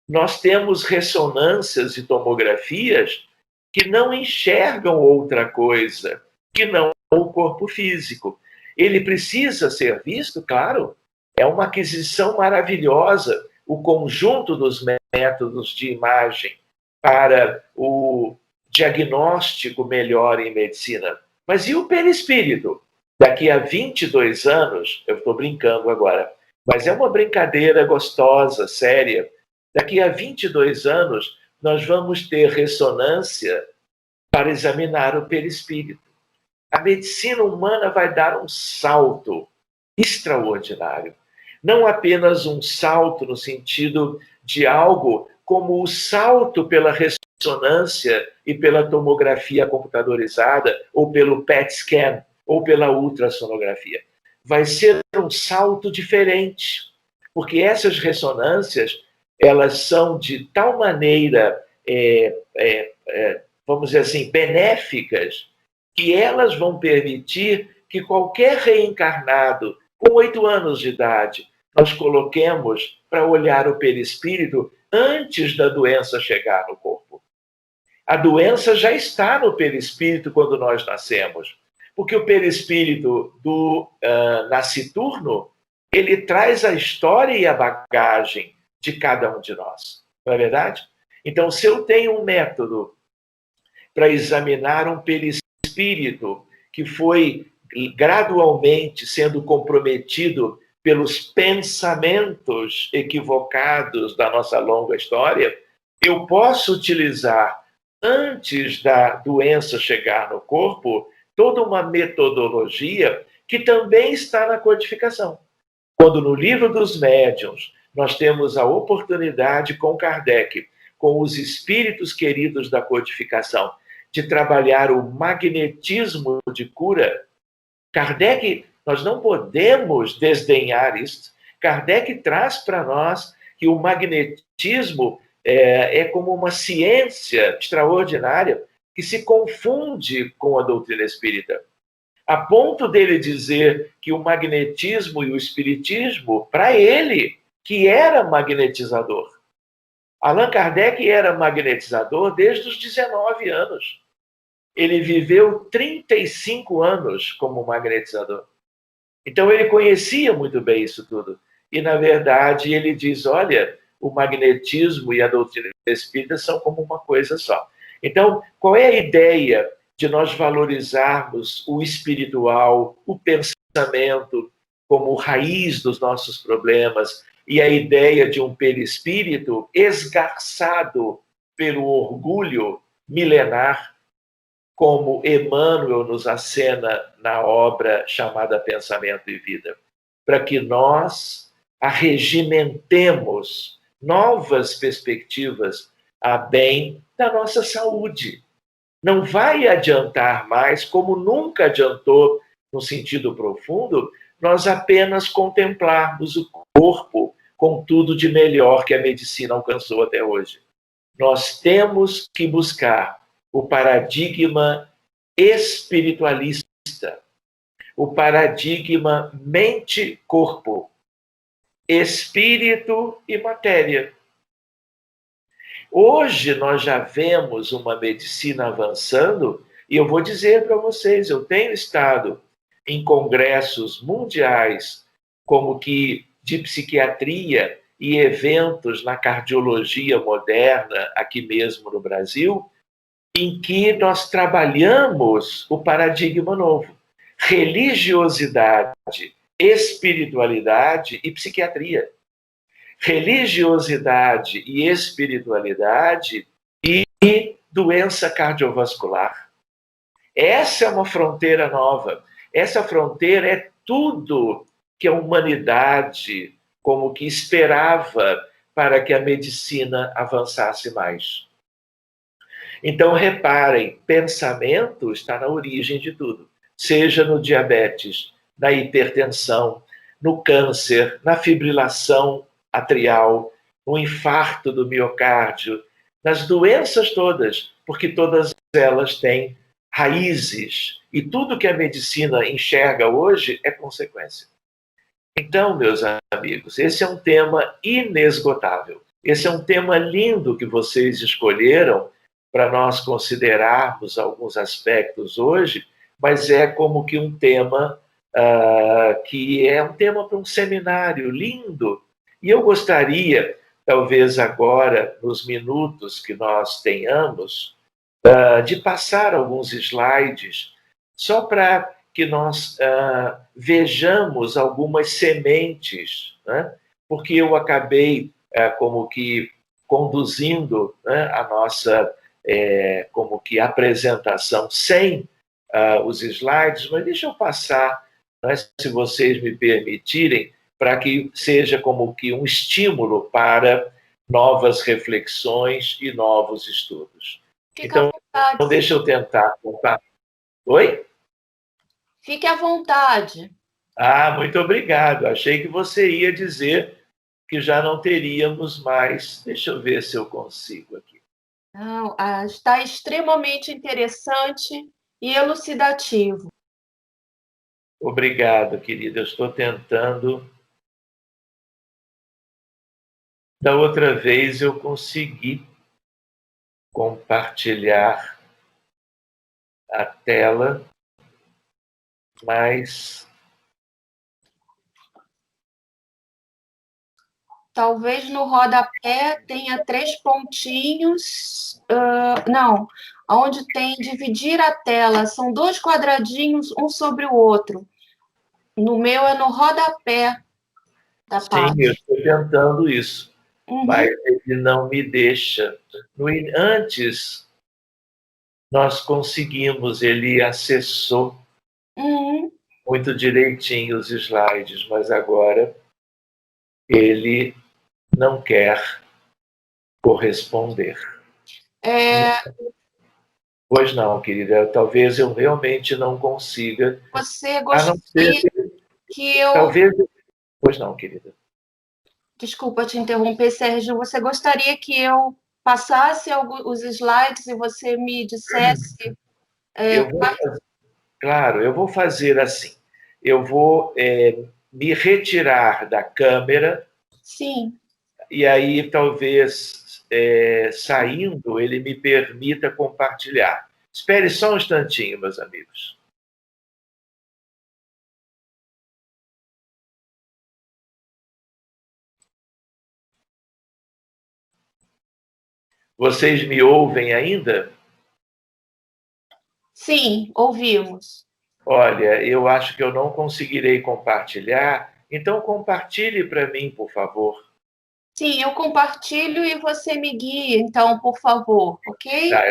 nós temos ressonâncias e tomografias que não enxergam outra coisa que não o corpo físico. Ele precisa ser visto, claro, é uma aquisição maravilhosa, o conjunto dos métodos de imagem para o diagnóstico melhor em medicina. Mas e o perispírito? Daqui a 22 anos, eu estou brincando agora, mas é uma brincadeira gostosa, séria. Daqui a 22 anos, nós vamos ter ressonância para examinar o perispírito. A medicina humana vai dar um salto extraordinário. Não apenas um salto no sentido de algo como o salto pela ressonância e pela tomografia computadorizada, ou pelo PET scan, ou pela ultrassonografia. Vai ser um salto diferente, porque essas ressonâncias, elas são de tal maneira, vamos dizer assim, benéficas, que elas vão permitir que qualquer reencarnado com 8 anos de idade, nós coloquemos para olhar o perispírito antes da doença chegar no corpo. A doença já está no perispírito quando nós nascemos, porque o perispírito do nasciturno, ele traz a história e a bagagem de cada um de nós, não é verdade? Então, se eu tenho um método para examinar um perispírito que foi gradualmente sendo comprometido pelos pensamentos equivocados da nossa longa história, eu posso utilizar, antes da doença chegar no corpo, toda uma metodologia que também está na codificação. Quando no Livro dos Médiuns nós temos a oportunidade com Kardec, com os espíritos queridos da codificação, de trabalhar o magnetismo de cura, Kardec, nós não podemos desdenhar isso. Kardec traz para nós que o magnetismo é como uma ciência extraordinária que se confunde com a doutrina espírita. A ponto dele dizer que o magnetismo e o espiritismo, para ele, que era magnetizador. Allan Kardec era magnetizador desde os 19 anos. Ele viveu 35 anos como magnetizador. Então ele conhecia muito bem isso tudo. E, na verdade, ele diz, olha, o magnetismo e a doutrina espírita são como uma coisa só. Então, qual é a ideia de nós valorizarmos o espiritual, o pensamento, como raiz dos nossos problemas, e a ideia de um perispírito esgarçado pelo orgulho milenar, como Emmanuel nos acena na obra chamada Pensamento e Vida, para que nós arregimentemos novas perspectivas a bem da nossa saúde. Não vai adiantar mais, como nunca adiantou no sentido profundo, nós apenas contemplarmos o corpo com tudo de melhor que a medicina alcançou até hoje. Nós temos que buscar o paradigma espiritualista, o paradigma mente-corpo, espírito e matéria. Hoje nós já vemos uma medicina avançando, e eu vou dizer para vocês, eu tenho estado em congressos mundiais, como que de psiquiatria e eventos na cardiologia moderna, aqui mesmo no Brasil, em que nós trabalhamos o paradigma novo. Religiosidade, espiritualidade e psiquiatria. Religiosidade e espiritualidade e doença cardiovascular. Essa é uma fronteira nova. Essa fronteira é tudo que a humanidade como que esperava para que a medicina avançasse mais. Então, reparem, pensamento está na origem de tudo. Seja no diabetes, na hipertensão, no câncer, na fibrilação atrial, no infarto do miocárdio, nas doenças todas, porque todas elas têm raízes. E tudo que a medicina enxerga hoje é consequência. Então, meus amigos, esse é um tema inesgotável. Esse é um tema lindo que vocês escolheram para nós considerarmos alguns aspectos hoje, mas é como que um tema que é um tema para um seminário lindo. E eu gostaria, talvez agora, nos minutos que nós tenhamos, de passar alguns slides, só para que nós vejamos algumas sementes, né? Porque eu acabei como que conduzindo, né, a nossa como que apresentação sem os slides, mas deixa eu passar, né, se vocês me permitirem, para que seja como que um estímulo para novas reflexões e novos estudos. Fique à vontade. Deixa eu tentar contar. Oi? Fique à vontade. Muito obrigado. Achei que você ia dizer que já não teríamos mais. Deixa eu ver se eu consigo aqui. Não, está extremamente interessante e elucidativo. Obrigado, querida. Eu estou tentando. Da outra vez eu consegui compartilhar a tela, mas talvez no rodapé tenha 3 pontinhos. Não, onde tem dividir a tela, são 2 quadradinhos, um sobre o outro. No meu é no rodapé da página. Sim, eu estou tentando isso. mas ele não me deixa. Antes, nós conseguimos, ele acessou muito direitinho os slides, mas agora ele não quer corresponder. Pois não, querida, talvez eu realmente não consiga. Você gostaria que eu... Talvez... Pois não, querida. Desculpa te interromper, Sérgio. Você gostaria que eu passasse os slides e você me dissesse... Claro, eu vou fazer assim. Eu vou me retirar da câmera. Sim. E aí, talvez, saindo, ele me permita compartilhar. Espere só um instantinho, meus amigos. Vocês me ouvem ainda? Sim, ouvimos. Olha, eu acho que eu não conseguirei compartilhar, então compartilhe para mim, por favor. Sim, eu compartilho e você me guia, então, por favor, ok? Tá,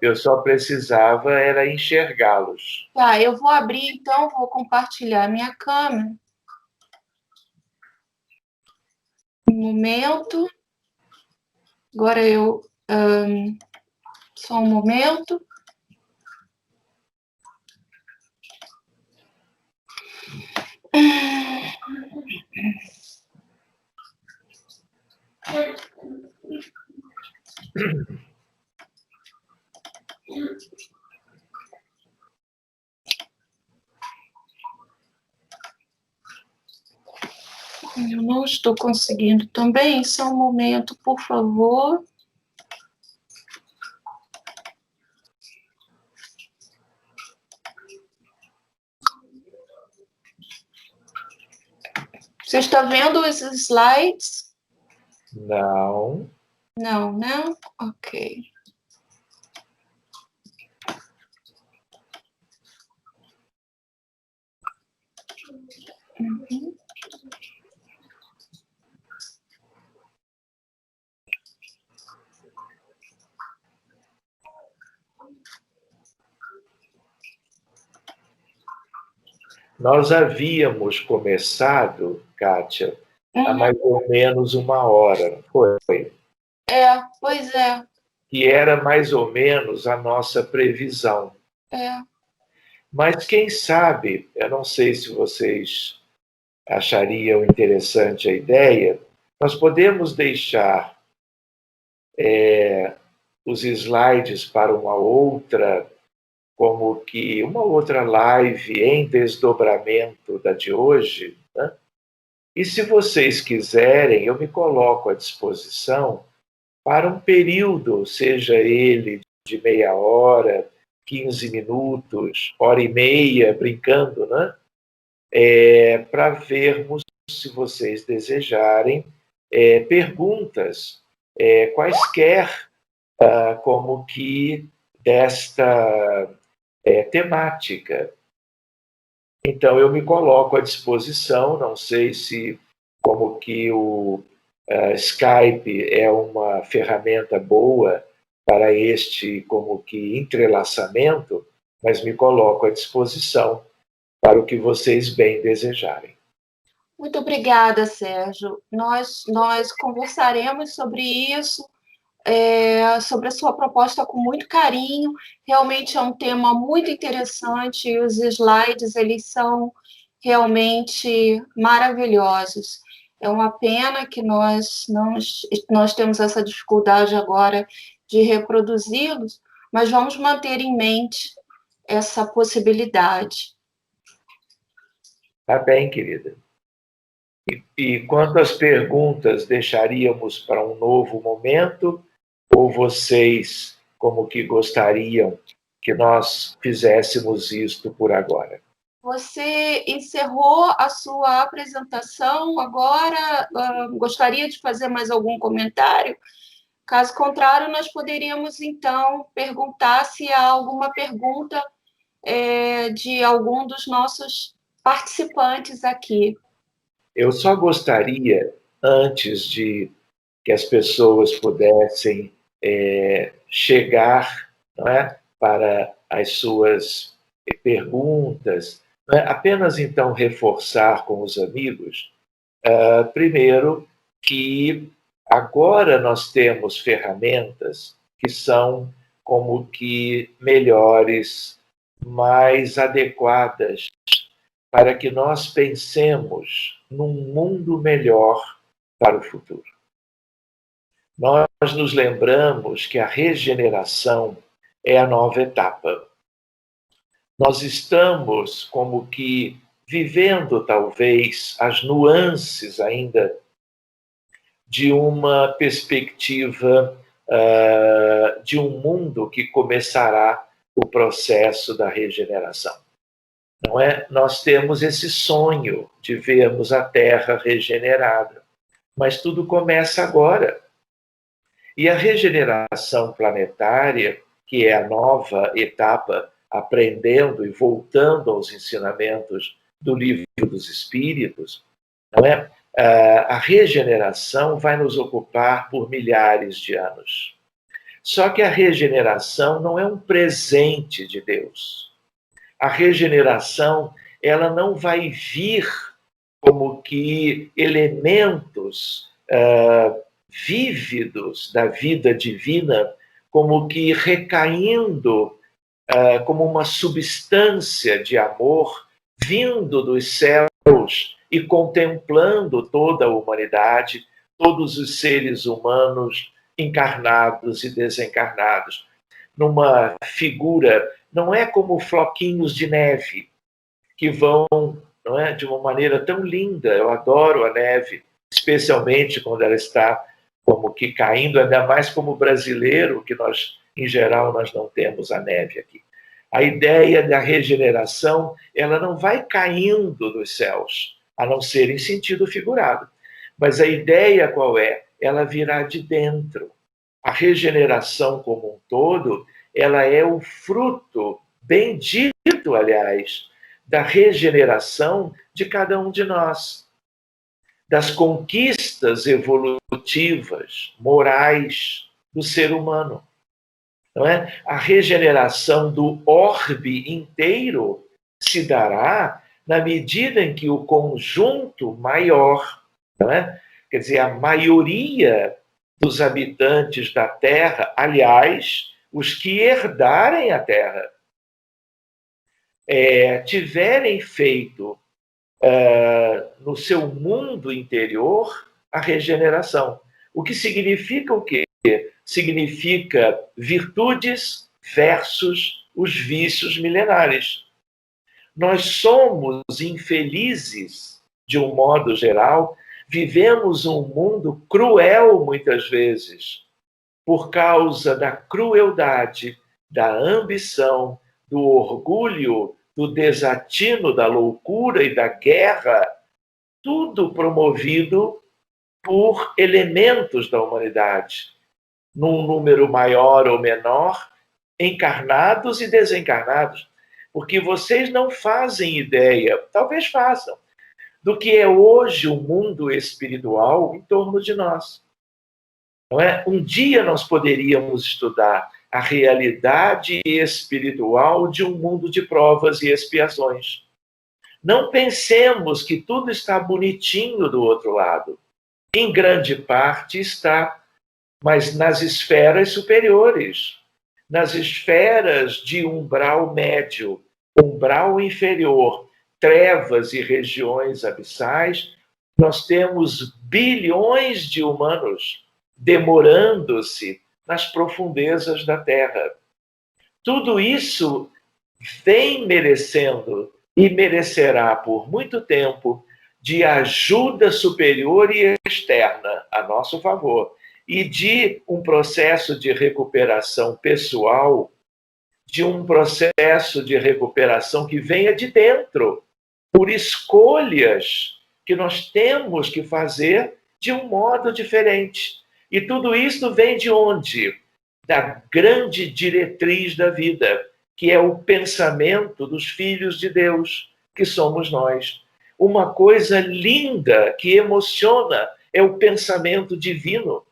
eu só precisava era enxergá-los. Tá, eu vou abrir, então, vou compartilhar a minha câmera. Um momento. Agora eu... só um momento. Eu não estou conseguindo também. Só um momento, por favor. Você está vendo os slides? Não. Não, né? Ok. Nós havíamos começado, Kátia, há mais ou menos 1 hora, não foi? Pois é. Que era mais ou menos a nossa previsão. Mas quem sabe, eu não sei se vocês achariam interessante a ideia, nós podemos deixar os slides para uma outra, como que uma outra live em desdobramento da de hoje, né? E se vocês quiserem, eu me coloco à disposição para um período, seja ele de meia hora, 15 minutos, hora e meia, brincando, né? Para vermos, se vocês desejarem, perguntas, quaisquer, como que desta temática. Então, eu me coloco à disposição, não sei se como que o Skype é uma ferramenta boa para este como que entrelaçamento, mas me coloco à disposição para o que vocês bem desejarem. Muito obrigada, Sérgio. Nós conversaremos sobre isso, sobre a sua proposta com muito carinho. Realmente é um tema muito interessante e os slides, eles são realmente maravilhosos. É uma pena que nós temos essa dificuldade agora de reproduzi-los, mas vamos manter em mente essa possibilidade. Tá bem, querida. E quanto às perguntas, deixaríamos para um novo momento? Ou vocês, como que gostariam que nós fizéssemos isto por agora? Você encerrou a sua apresentação agora? Gostaria de fazer mais algum comentário? Caso contrário, nós poderíamos, então, perguntar se há alguma pergunta de algum dos nossos participantes aqui. Eu só gostaria, antes de que as pessoas pudessem chegar, não é, para as suas perguntas, não é? Apenas então reforçar com os amigos, primeiro, que agora nós temos ferramentas que são como que melhores, mais adequadas para que nós pensemos num mundo melhor para o futuro. Nós nos lembramos que a regeneração é a nova etapa. Nós estamos como que vivendo, talvez, as nuances ainda de uma perspectiva de um mundo que começará o processo da regeneração. Não é? Nós temos esse sonho de vermos a Terra regenerada, mas tudo começa agora. E a regeneração planetária, que é a nova etapa, aprendendo e voltando aos ensinamentos do Livro dos Espíritos, não é? A regeneração vai nos ocupar por milhares de anos. Só que a regeneração não é um presente de Deus. A regeneração, ela não vai vir como que elementos vívidos da vida divina, como que recaindo como uma substância de amor vindo dos céus e contemplando toda a humanidade, todos os seres humanos encarnados e desencarnados, numa figura, não é como floquinhos de neve que vão, não é, de uma maneira tão linda. Eu adoro a neve, especialmente quando ela está como que caindo, ainda mais como brasileiro, que nós, em geral, nós não temos a neve aqui. A ideia da regeneração, ela não vai caindo dos céus, a não ser em sentido figurado. Mas a ideia qual é? Ela virá de dentro. A regeneração como um todo, ela é o fruto, bendito, aliás, da regeneração de cada um de nós, das conquistas evolutivas, morais do ser humano. Não é? A regeneração do orbe inteiro se dará na medida em que o conjunto maior, não é? Quer dizer, a maioria dos habitantes da Terra, aliás, os que herdarem a Terra, tiverem feito no seu mundo interior a regeneração. O que significa o quê? Significa virtudes versus os vícios milenares. Nós somos infelizes, de um modo geral, vivemos um mundo cruel muitas vezes, por causa da crueldade, da ambição, do orgulho, do desatino, da loucura e da guerra, tudo promovido por elementos da humanidade, num número maior ou menor, encarnados e desencarnados, porque vocês não fazem ideia, talvez façam, do que é hoje o mundo espiritual em torno de nós. Não é? Um dia nós poderíamos estudar a realidade espiritual de um mundo de provas e expiações. Não pensemos que tudo está bonitinho do outro lado. Em grande parte está, mas nas esferas superiores, nas esferas de umbral médio, umbral inferior, trevas e regiões abissais, nós temos bilhões de humanos demorando-se nas profundezas da Terra. Tudo isso vem merecendo e merecerá por muito tempo de ajuda superior e externa a nosso favor e de um processo de recuperação pessoal, de um processo de recuperação que venha de dentro, por escolhas que nós temos que fazer de um modo diferente. E tudo isso vem de onde? Da grande diretriz da vida, que é o pensamento dos filhos de Deus, que somos nós. Uma coisa linda que emociona é o pensamento divino.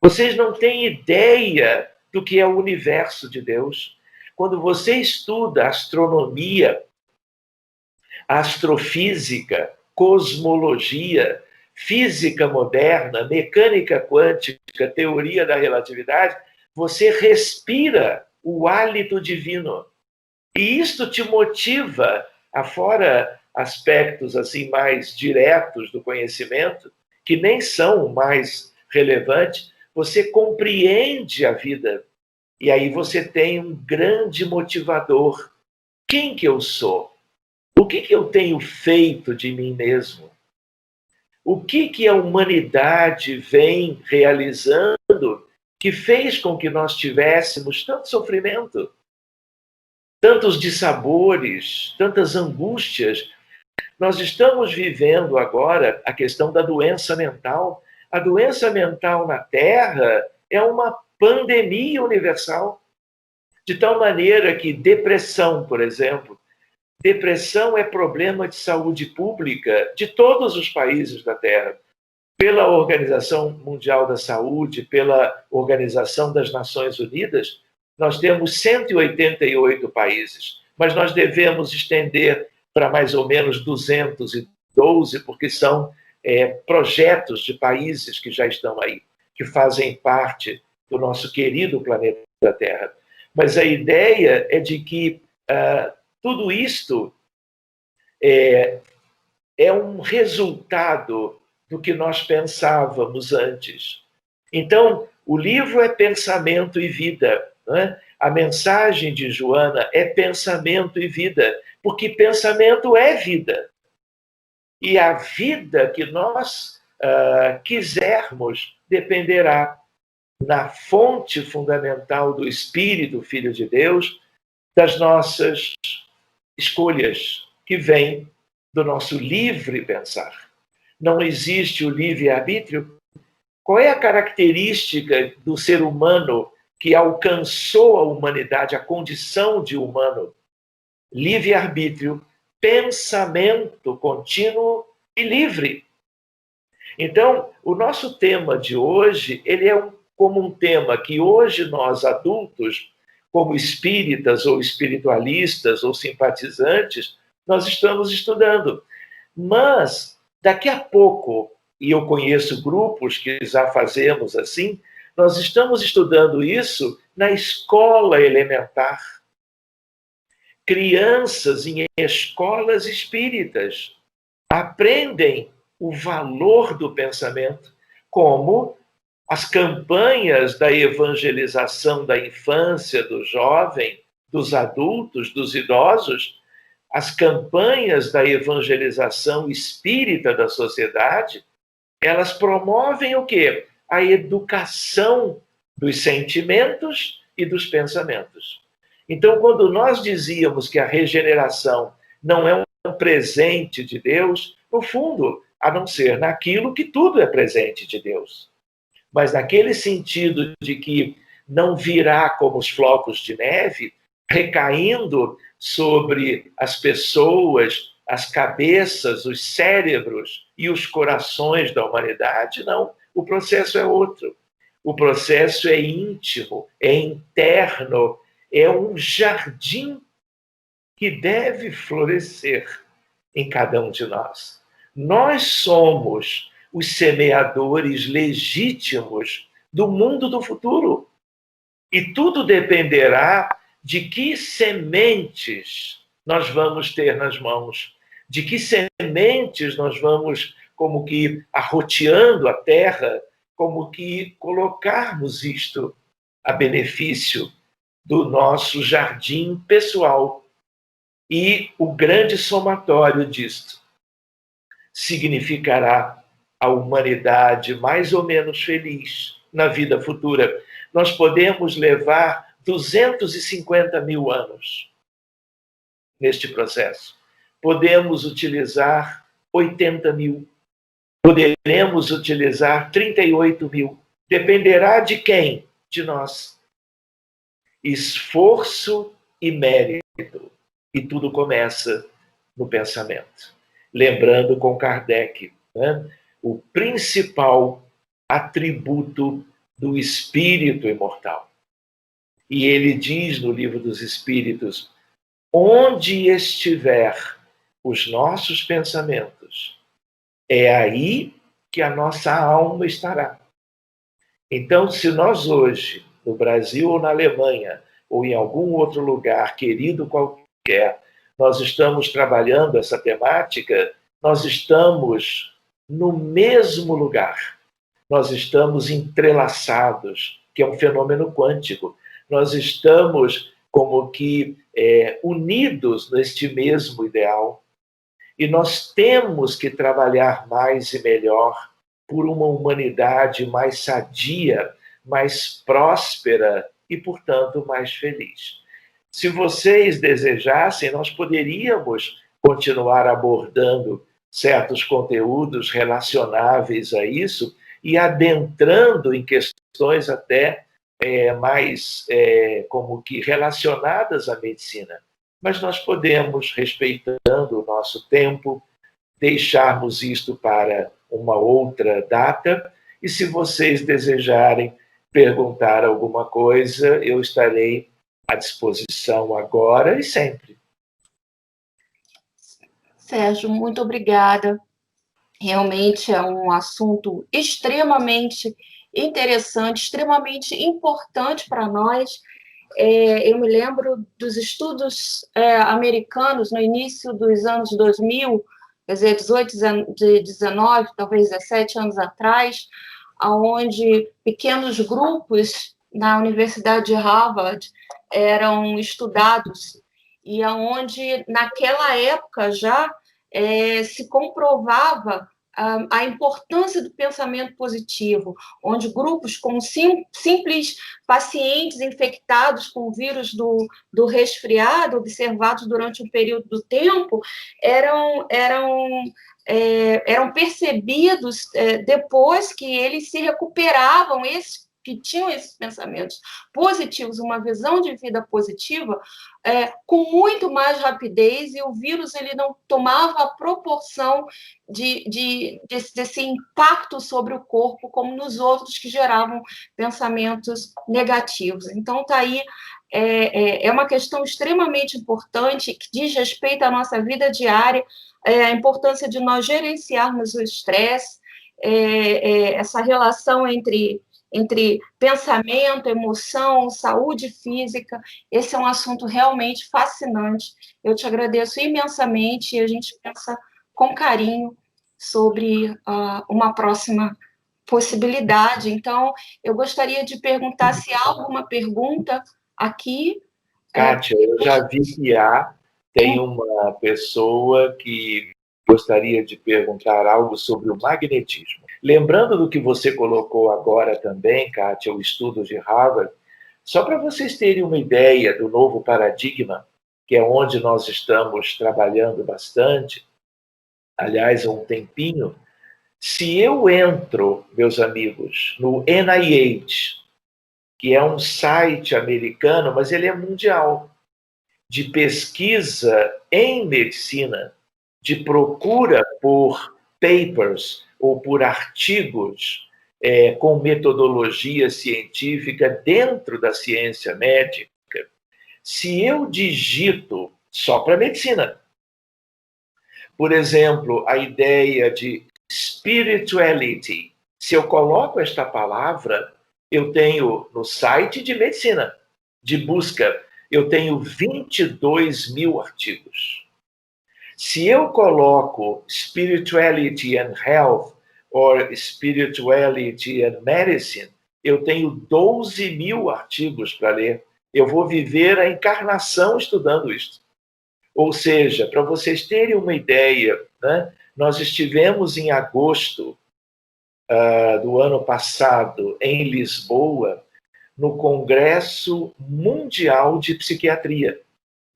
Vocês não têm ideia do que é o universo de Deus. Quando você estuda astronomia, astrofísica, cosmologia, física moderna, mecânica quântica, teoria da relatividade, você respira o hálito divino. E isto te motiva, afora aspectos assim mais diretos do conhecimento, que nem são mais relevantes, você compreende a vida. E aí você tem um grande motivador. Quem que eu sou? O que eu tenho feito de mim mesmo? O que a humanidade vem realizando que fez com que nós tivéssemos tanto sofrimento, tantos dissabores, tantas angústias? Nós estamos vivendo agora a questão da doença mental. A doença mental na Terra é uma pandemia universal, de tal maneira que depressão, por exemplo, depressão é problema de saúde pública de todos os países da Terra. Pela Organização Mundial da Saúde, pela Organização das Nações Unidas, nós temos 188 países, mas nós devemos estender para mais ou menos 212, porque são projetos de países que já estão aí, que fazem parte do nosso querido planeta Terra. Mas a ideia é de que tudo isto é um resultado do que nós pensávamos antes. Então, o livro é pensamento e vida, né? A mensagem de Joana é pensamento e vida, porque pensamento é vida. E a vida que nós quisermos dependerá na fonte fundamental do Espírito, Filho de Deus, das nossas escolhas, que vêm do nosso livre pensar. Não existe o livre-arbítrio? Qual é a característica do ser humano que alcançou a humanidade, a condição de humano? Livre-arbítrio, pensamento contínuo e livre. Então, o nosso tema de hoje, ele é como um tema que hoje nós, adultos, como espíritas ou espiritualistas ou simpatizantes, nós estamos estudando. Mas, daqui a pouco, e eu conheço grupos que já fazemos assim, nós estamos estudando isso na escola elementar. Crianças em escolas espíritas aprendem o valor do pensamento, como as campanhas da evangelização da infância, do jovem, dos adultos, dos idosos, as campanhas da evangelização espírita da sociedade, elas promovem o quê? A educação dos sentimentos e dos pensamentos. Então, quando nós dizíamos que a regeneração não é um presente de Deus, no fundo, a não ser naquilo que tudo é presente de Deus. Mas naquele sentido de que não virá como os flocos de neve, recaindo sobre as pessoas, as cabeças, os cérebros e os corações da humanidade, não. O processo é outro. O processo é íntimo, é interno, é um jardim que deve florescer em cada um de nós. Nós somos os semeadores legítimos do mundo do futuro. E tudo dependerá de que sementes nós vamos ter nas mãos, de que sementes nós vamos, como que, arroteando a terra, como que colocarmos isto a benefício do nosso jardim pessoal. E o grande somatório disto significará a humanidade mais ou menos feliz na vida futura. Nós podemos levar 250 mil anos neste processo. Podemos utilizar 80 mil. Poderemos utilizar 38 mil. Dependerá de quem? De nós. Esforço e mérito. E tudo começa no pensamento. Lembrando com Kardec, né? O principal atributo do espírito imortal. E ele diz no Livro dos Espíritos: onde estiver os nossos pensamentos, é aí que a nossa alma estará. Então, se nós hoje, no Brasil ou na Alemanha, ou em algum outro lugar, querido qualquer, nós estamos trabalhando essa temática, nós estamos no mesmo lugar. Nós estamos entrelaçados, que é um fenômeno quântico. Nós estamos como que unidos neste mesmo ideal. E nós temos que trabalhar mais e melhor por uma humanidade mais sadia, mais próspera e, portanto, mais feliz. Se vocês desejassem, nós poderíamos continuar abordando certos conteúdos relacionáveis a isso e adentrando em questões até mais como que relacionadas à medicina. Mas nós podemos, respeitando o nosso tempo, deixarmos isto para uma outra data. E se vocês desejarem perguntar alguma coisa, eu estarei à disposição agora e sempre. Sérgio, muito obrigada. Realmente é um assunto extremamente interessante, extremamente importante para nós. Eu me lembro dos estudos americanos no início dos anos 2000, quer dizer, 18, 19, talvez 17 anos atrás, onde pequenos grupos na Universidade de Harvard eram estudados e onde, naquela época, já se comprovava a importância do pensamento positivo, onde grupos com simples pacientes infectados com o vírus do resfriado, observados durante um período do tempo, eram percebidos depois que eles se recuperavam, que tinham esses pensamentos positivos, uma visão de vida positiva, com muito mais rapidez, e o vírus ele não tomava a proporção desse impacto sobre o corpo, como nos outros que geravam pensamentos negativos. Então, está aí, é uma questão extremamente importante, que diz respeito à nossa vida diária, a importância de nós gerenciarmos o estresse, essa relação entre pensamento, emoção, saúde física. Esse é um assunto realmente fascinante. Eu te agradeço imensamente e a gente pensa com carinho sobre uma próxima possibilidade. Então, eu gostaria de perguntar se há alguma pergunta aqui. Kátia, eu já vi que tem uma pessoa que gostaria de perguntar algo sobre o magnetismo. Lembrando do que você colocou agora também, Kátia, o estudo de Harvard, só para vocês terem uma ideia do novo paradigma, que é onde nós estamos trabalhando bastante, aliás, há um tempinho, se eu entro, meus amigos, no NIH, que é um site americano, mas ele é mundial, de pesquisa em medicina, de procura por papers ou por artigos com metodologia científica dentro da ciência médica, se eu digito só para medicina, por exemplo, a ideia de spirituality, se eu coloco esta palavra, eu tenho no site de medicina, de busca, eu tenho 22 mil artigos. Se eu coloco spirituality and health, or spirituality and medicine, eu tenho 12 mil artigos para ler. Eu vou viver a encarnação estudando isto. Ou seja, para vocês terem uma ideia, né, nós estivemos em agosto do ano passado em Lisboa, no Congresso Mundial de Psiquiatria.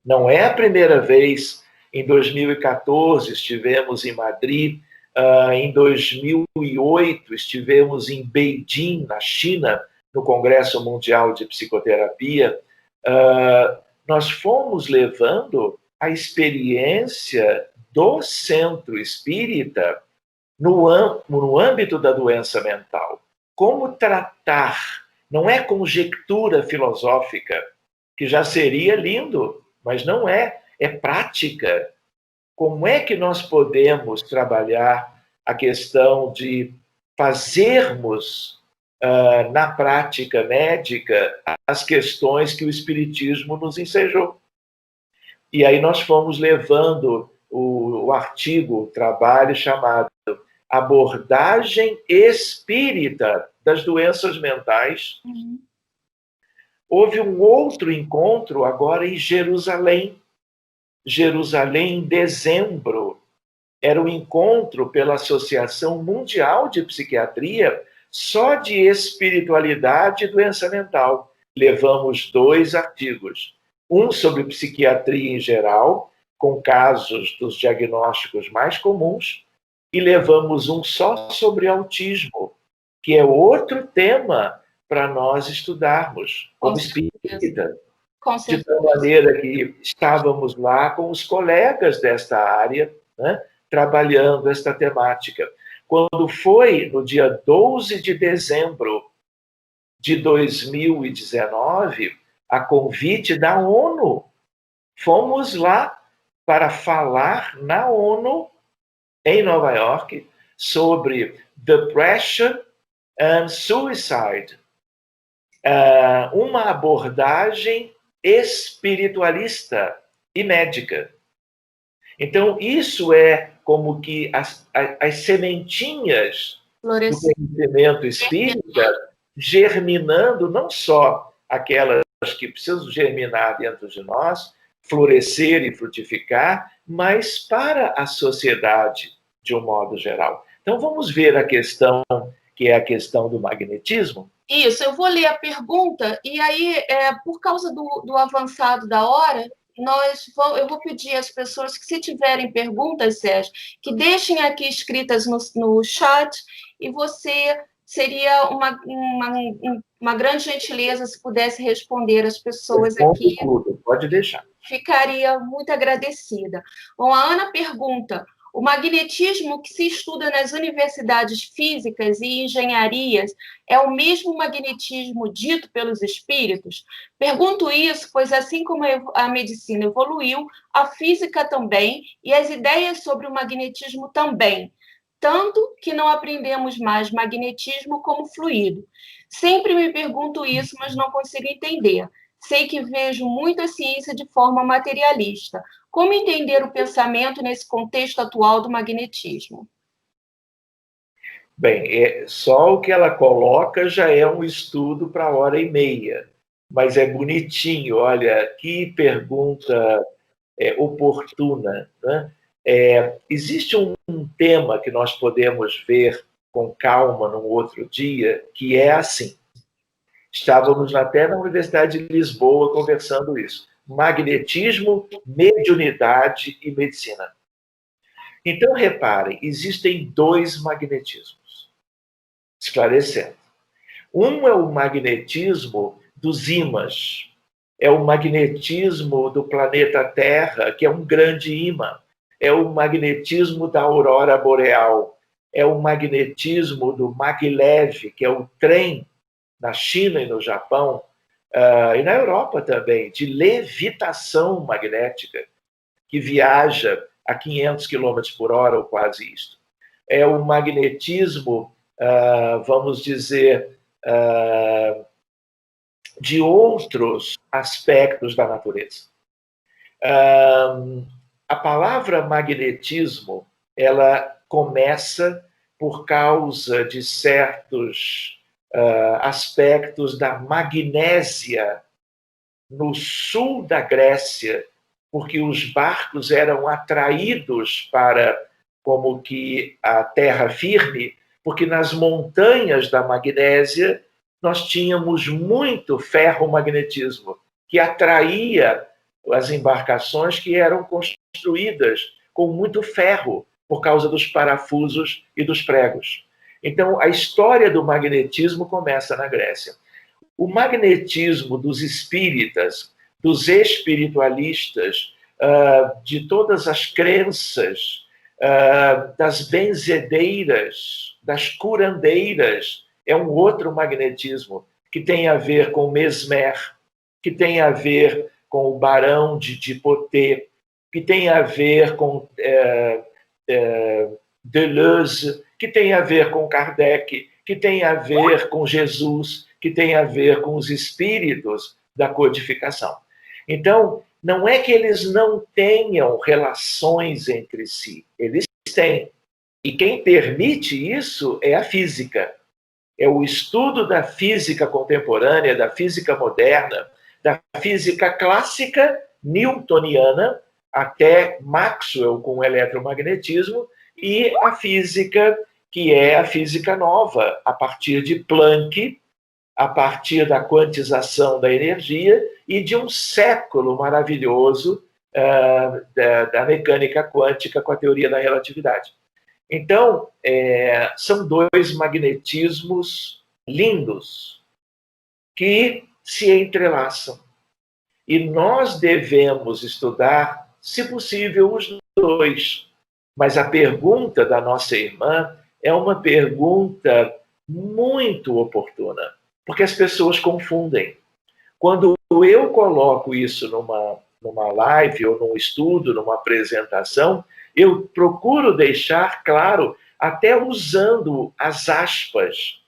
Não é a primeira vez. Em 2014 estivemos em Madrid, em 2008 estivemos em Beijing, na China, no Congresso Mundial de Psicoterapia. Nós fomos levando a experiência do centro espírita no âmbito da doença mental. como tratar, não é conjectura filosófica, que já seria lindo, mas não é, é prática. Como é que nós podemos trabalhar a questão de fazermos na prática médica as questões que o Espiritismo nos ensejou? E aí nós fomos levando o artigo, o trabalho chamado Abordagem Espírita das Doenças Mentais. Houve um outro encontro agora em Jerusalém. Jerusalém, em dezembro. Era um encontro pela Associação Mundial de Psiquiatria só de espiritualidade e doença mental. Levamos 2 artigos. Um sobre psiquiatria em geral, com casos dos diagnósticos mais comuns, e levamos um só sobre autismo, que é outro tema para nós estudarmos como espírita. De tal maneira que estávamos lá com os colegas desta área, né, trabalhando esta temática. Quando foi no dia 12 de dezembro de 2019, a convite da ONU, fomos lá para falar na ONU, em Nova York, sobre depression and suicide, uma abordagem espiritualista e médica. Então, isso é como que as sementinhas do conhecimento espírita germinando não só aquelas que precisam germinar dentro de nós, florescer e frutificar, mas para a sociedade de um modo geral. Então, vamos ver a questão, que é a questão do magnetismo. Isso, eu vou ler a pergunta, e aí, por causa do avançado da hora, eu vou pedir às pessoas que, se tiverem perguntas, Sérgio, que deixem aqui escritas no chat, e seria uma grande gentileza se pudesse responder as pessoas aqui. Pode deixar. Ficaria muito agradecida. Bom, a Ana pergunta: o magnetismo que se estuda nas universidades físicas e engenharias é o mesmo magnetismo dito pelos espíritos? Pergunto isso, pois assim como a medicina evoluiu, a física também, e as ideias sobre o magnetismo também. Tanto que não aprendemos mais magnetismo como fluido. Sempre me pergunto isso, mas não consigo entender. Sei que vejo muita ciência de forma materialista. Como entender o pensamento nesse contexto atual do magnetismo? Bem, só o que ela coloca já é um estudo para 1h30, mas é bonitinho. Olha, que pergunta oportuna, né? Existe um tema que nós podemos ver com calma num outro dia, que é assim. Estávamos até na Universidade de Lisboa conversando isso. Magnetismo, mediunidade e medicina. Então, reparem, existem 2 magnetismos. Esclarecendo. Um é o magnetismo dos ímãs. É o magnetismo do planeta Terra, que é um grande ímã. É o magnetismo da aurora boreal. É o magnetismo do maglev, que é o trem na China e no Japão, e na Europa também, de levitação magnética, que viaja a 500 km por hora, ou quase isto. É o magnetismo, vamos dizer, de outros aspectos da natureza. A palavra magnetismo, ela começa por causa de certos aspectos da magnésia no sul da Grécia, porque os barcos eram atraídos para como que a terra firme, porque nas montanhas da Magnésia nós tínhamos muito ferromagnetismo, que atraía as embarcações que eram construídas com muito ferro, por causa dos parafusos e dos pregos. Então, a história do magnetismo começa na Grécia. O magnetismo dos espíritas, dos espiritualistas, de todas as crenças, das benzedeiras, das curandeiras é um outro magnetismo que tem a ver com Mesmer, que tem a ver com o Barão de Poté, que tem a ver com Deleuze, que tem a ver com Kardec, que tem a ver com Jesus, que tem a ver com os espíritos da codificação. Então, não é que eles não tenham relações entre si, eles têm. E quem permite isso é a física. É o estudo da física contemporânea, da física moderna, da física clássica newtoniana, até Maxwell com o eletromagnetismo, e a física que é a física nova, a partir de Planck, a partir da quantização da energia e de um século maravilhoso da mecânica quântica com a teoria da relatividade. Então, são dois magnetismos lindos que se entrelaçam. E nós devemos estudar, se possível, os dois. Mas a pergunta da nossa irmã é uma pergunta muito oportuna, porque as pessoas confundem. Quando eu coloco isso numa live, ou num estudo, numa apresentação, eu procuro deixar claro, até usando as aspas.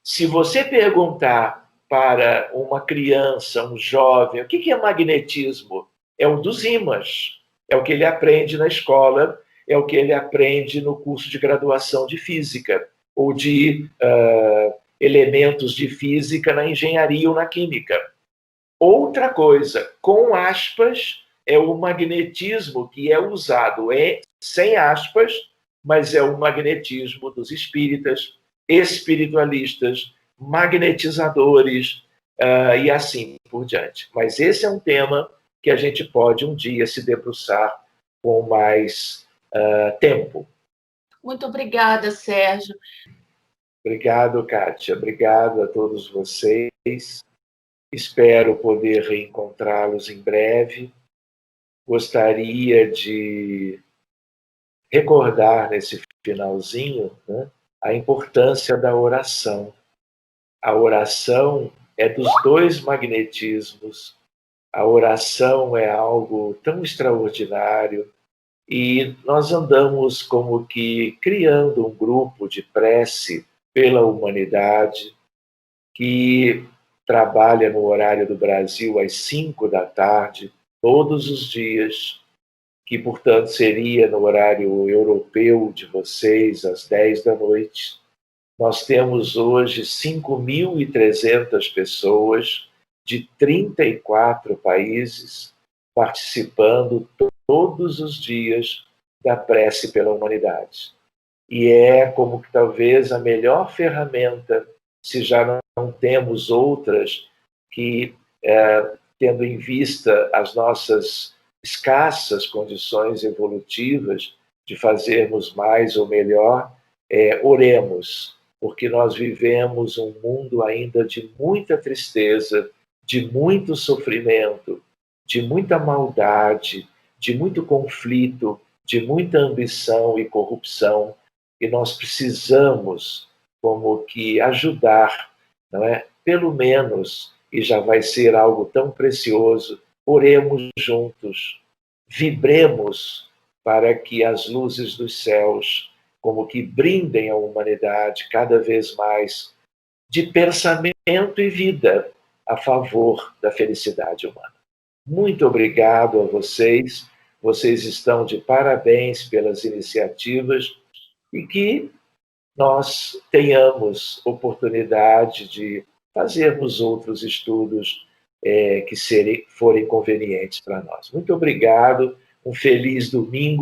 Se você perguntar para uma criança, um jovem, o que é magnetismo? É o dos ímãs. É o que ele aprende na escola, é o que ele aprende no curso de graduação de física, ou de elementos de física na engenharia ou na química. Outra coisa, com aspas, é o magnetismo que é usado sem aspas, mas é o magnetismo dos espíritas, espiritualistas, magnetizadores e assim por diante. Mas esse é um tema que a gente pode um dia se debruçar com mais tempo. Muito obrigada, Sérgio. Obrigado, Kátia. Obrigado a todos vocês. Espero poder reencontrá-los em breve. Gostaria de recordar nesse finalzinho, né, a importância da oração. A oração é dos dois magnetismos. A oração é algo tão extraordinário e nós andamos como que criando um grupo de prece pela humanidade que trabalha no horário do Brasil às 5 da tarde, todos os dias, que, portanto, seria no horário europeu de vocês, às 10 da noite. Nós temos hoje 5.300 pessoas de 34 países participando todos os dias da prece pela humanidade. E é como que talvez a melhor ferramenta, se já não temos outras, que, tendo em vista as nossas escassas condições evolutivas de fazermos mais ou melhor, oremos, porque nós vivemos um mundo ainda de muita tristeza, de muito sofrimento, de muita maldade, de muito conflito, de muita ambição e corrupção, e nós precisamos como que ajudar, não é? Pelo menos, e já vai ser algo tão precioso, oremos juntos, vibremos para que as luzes dos céus como que brindem a humanidade cada vez mais de pensamento e vida a favor da felicidade humana. Muito obrigado a vocês. Vocês estão de parabéns pelas iniciativas e que nós tenhamos oportunidade de fazermos outros estudos que forem convenientes para nós. Muito obrigado, um feliz domingo.